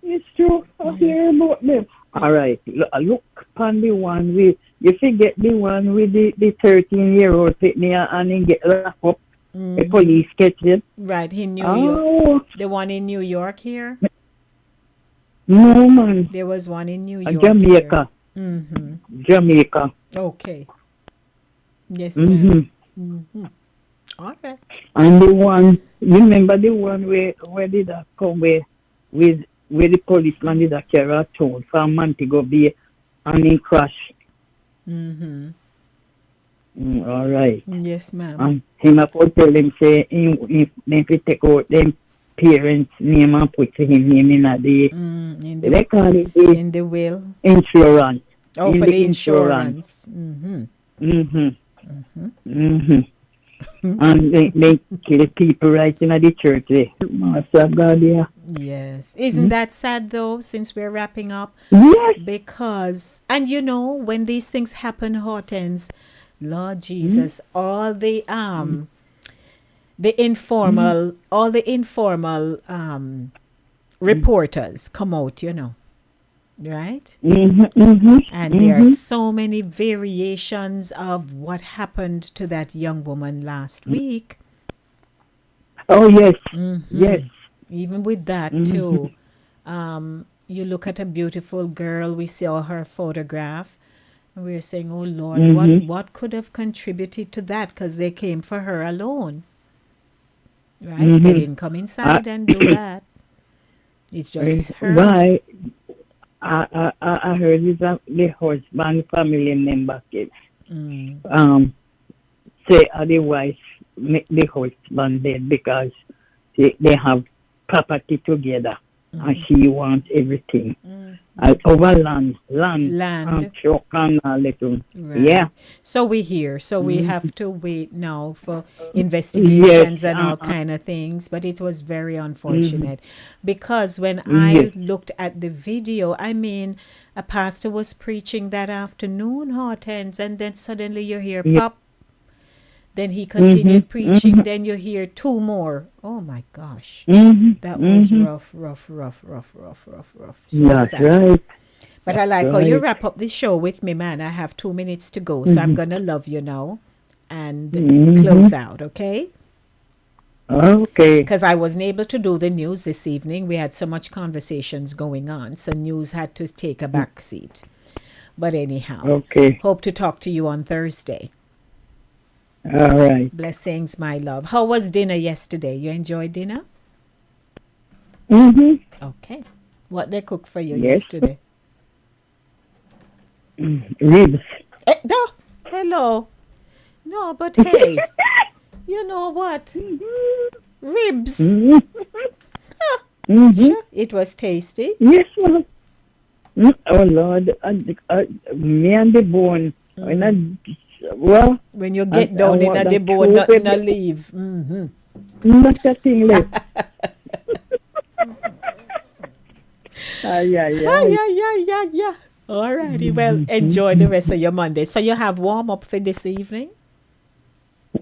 It's true. I hear about them. All right, look upon the one with, you forget the one with the 13-year-old sitting there and he get locked up. The police catch it. Right, in New York. The one in New York here? No, man. There was one in New York. Jamaica. Jamaica. Okay. Yes, ma'am. Okay. And the one, you remember the one where did that come where the policeman did that carry a town from Montego Bay and he crashed. All right. Yes, ma'am. And him up tell him say if he take out them parents' name and put him name in they call it in the will. Insurance. Oh, in for the the insurance. And they kill people right in the church. Master God, yeah. Yes. Isn't that sad though, since we're wrapping up? Yes. Because, and you know, when these things happen, Hortense, Lord Jesus, all the informal, reporters come out, you know. Right? And there are so many variations of what happened to that young woman last week. Oh, yes. Yes. Even with that, too. You look at a beautiful girl, we saw her photograph, and we're saying, oh, Lord, what could have contributed to that? Because they came for her alone. Right? They didn't come inside and do that. It's just her. Why? I heard the husband family member kids say otherwise make the husband dead because they have property together and she wants everything. Over land. And truck and all that. Right. Yeah. So we hear. So we have to wait now for investigations and all kind of things. But it was very unfortunate because when I looked at the video, I mean, a pastor was preaching that afternoon, Hortense, and then suddenly you hear pop. Then he continued preaching. Then you hear two more. Oh my gosh. That was rough. So That's sad. right. But I like how you wrap up this show with me, man. I have 2 minutes to go. So I'm going to love you now and close out, okay? Okay. Because I wasn't able to do the news this evening. We had so much conversations going on. So news had to take a back seat. But anyhow, hope to talk to you on Thursday. All right. Blessings, my love. How was dinner yesterday? You enjoyed dinner? Okay. What they cook for you yesterday? Ribs. No. Hello. No, but hey, you know what? Ribs. Sure. It was tasty. Yes, ma'am. Oh, Lord. Me and the bone. When you get down in the bone, nothing to leave. Not a thing left. Yeah. All righty. Well, enjoy the rest of your Monday. So you have warm up for this evening?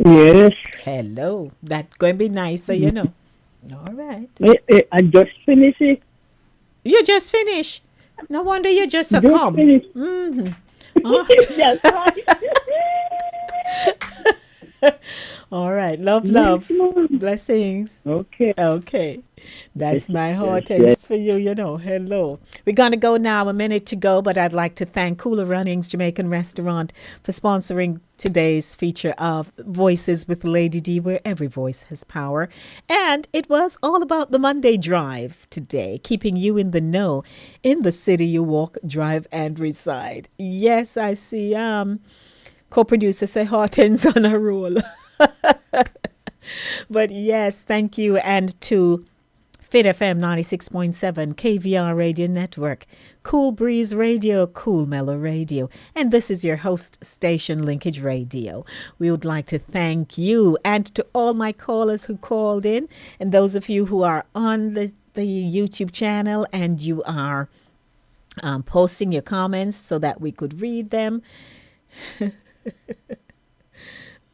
Yes. Hello. That's going to be nice, so you know. All right. I just finished it. You just finished? No wonder you just come. That's right. All right. Love. Blessings. Okay. That's my Hortense for you, you know. Hello. We're going to go now, a minute to go, but I'd like to thank Cooler Runnings Jamaican Restaurant for sponsoring today's feature of Voices with Lady D, where every voice has power. And it was all about the Monday Drive today, keeping you in the know in the city you walk, drive, and reside. Yes, I see co-producer say Hortense on a roll. But yes, thank you. And to Fit FM 96.7, KVR Radio Network, Cool Breeze Radio, Cool Mellow Radio, and this is your host station, Linkage Radio. We would like to thank you and to all my callers who called in, and those of you who are on the YouTube channel and you are posting your comments so that we could read them.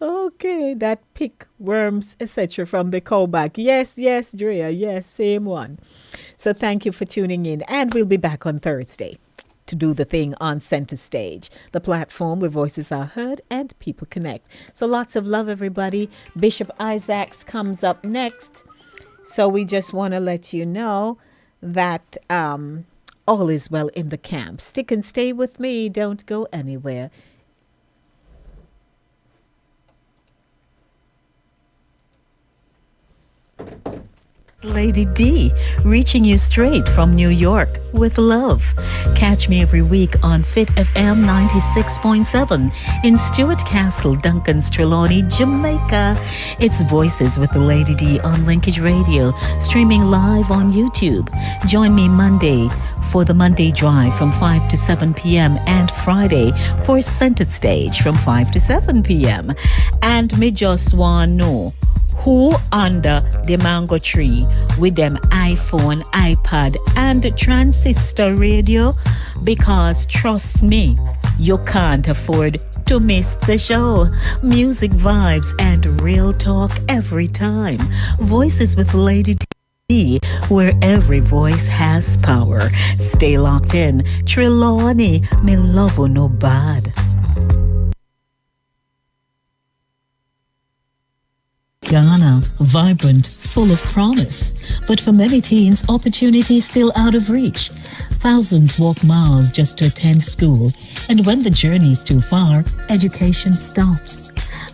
Okay, that pick worms, etc. from the callback. Yes, Drea. Yes, same one. So thank you for tuning in. And we'll be back on Thursday to do the thing on Center Stage, the platform where voices are heard and people connect. So lots of love, everybody. Bishop Isaacs comes up next. So we just want to let you know that all is well in the camp. Stick and stay with me. Don't go anywhere. Lady D, reaching you straight from New York with love. Catch me every week on Fit FM 96.7 in Stuart Castle, Duncan's Trelawney, Jamaica. It's Voices with the Lady D on Linkage Radio, streaming live on YouTube. Join me Monday for the Monday Drive from 5 to 7 p.m. and Friday for Center Stage from 5 to 7 p.m. And me just want know who under the mango tree with them iPhone, iPad and transistor radio, because trust me, you can't afford to miss the show. Music, vibes and real talk every time. Voices with Lady D, where every voice has power. Stay locked in. Trelawney, me love you no bad. Ghana, vibrant, full of promise. But for many teens, opportunity is still out of reach. Thousands walk miles just to attend school, and when the journey is too far, education stops.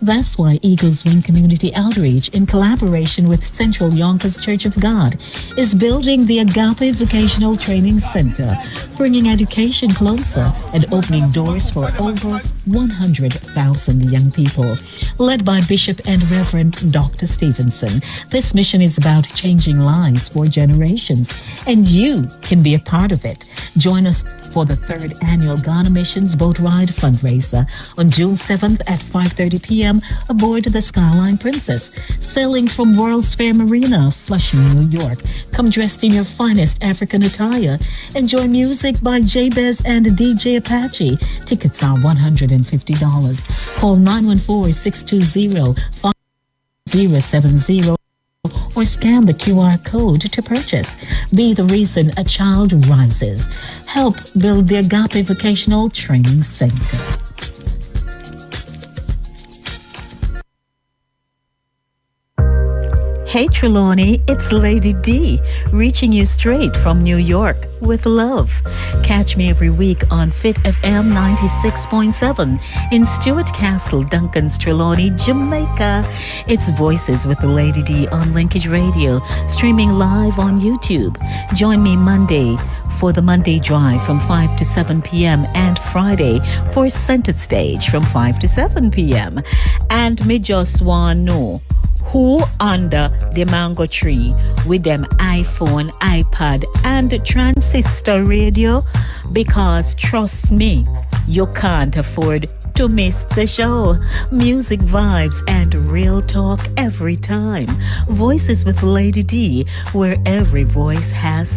That's why Eagles Wing Community Outreach, in collaboration with Central Yonkers Church of God, is building the Agape Vocational Training Center, bringing education closer and opening doors for over 100,000 young people. Led by Bishop and Reverend Dr. Stevenson, this mission is about changing lives for generations, and you can be a part of it. Join us for the 3rd annual Ghana Missions Boat Ride fundraiser on June 7th at 5:30 p.m. aboard the Skyline Princess, sailing from World's Fair Marina, Flushing, New York. Come dressed in your finest African attire. Enjoy music by Jabez and DJ Apache. Tickets are $150. Call 914-620-5070 or scan the QR code to purchase. Be the reason a child rises. Help build the Agape Vocational Training Center. Hey Trelawney, it's Lady D, reaching you straight from New York with love. Catch me every week on Fit FM 96.7 in Stuart Castle, Duncan's Trelawney, Jamaica. It's Voices with the Lady D on Linkage Radio, streaming live on YouTube. Join me Monday for the Monday Drive from 5 to 7 p.m. and Friday for Center Stage from 5 to 7 p.m. And me just want know who under the mango tree with them iPhone, iPad and transistor radio, because trust me, you can't afford to miss the show. Music, vibes and real talk every time. Voices with Lady D, where every voice has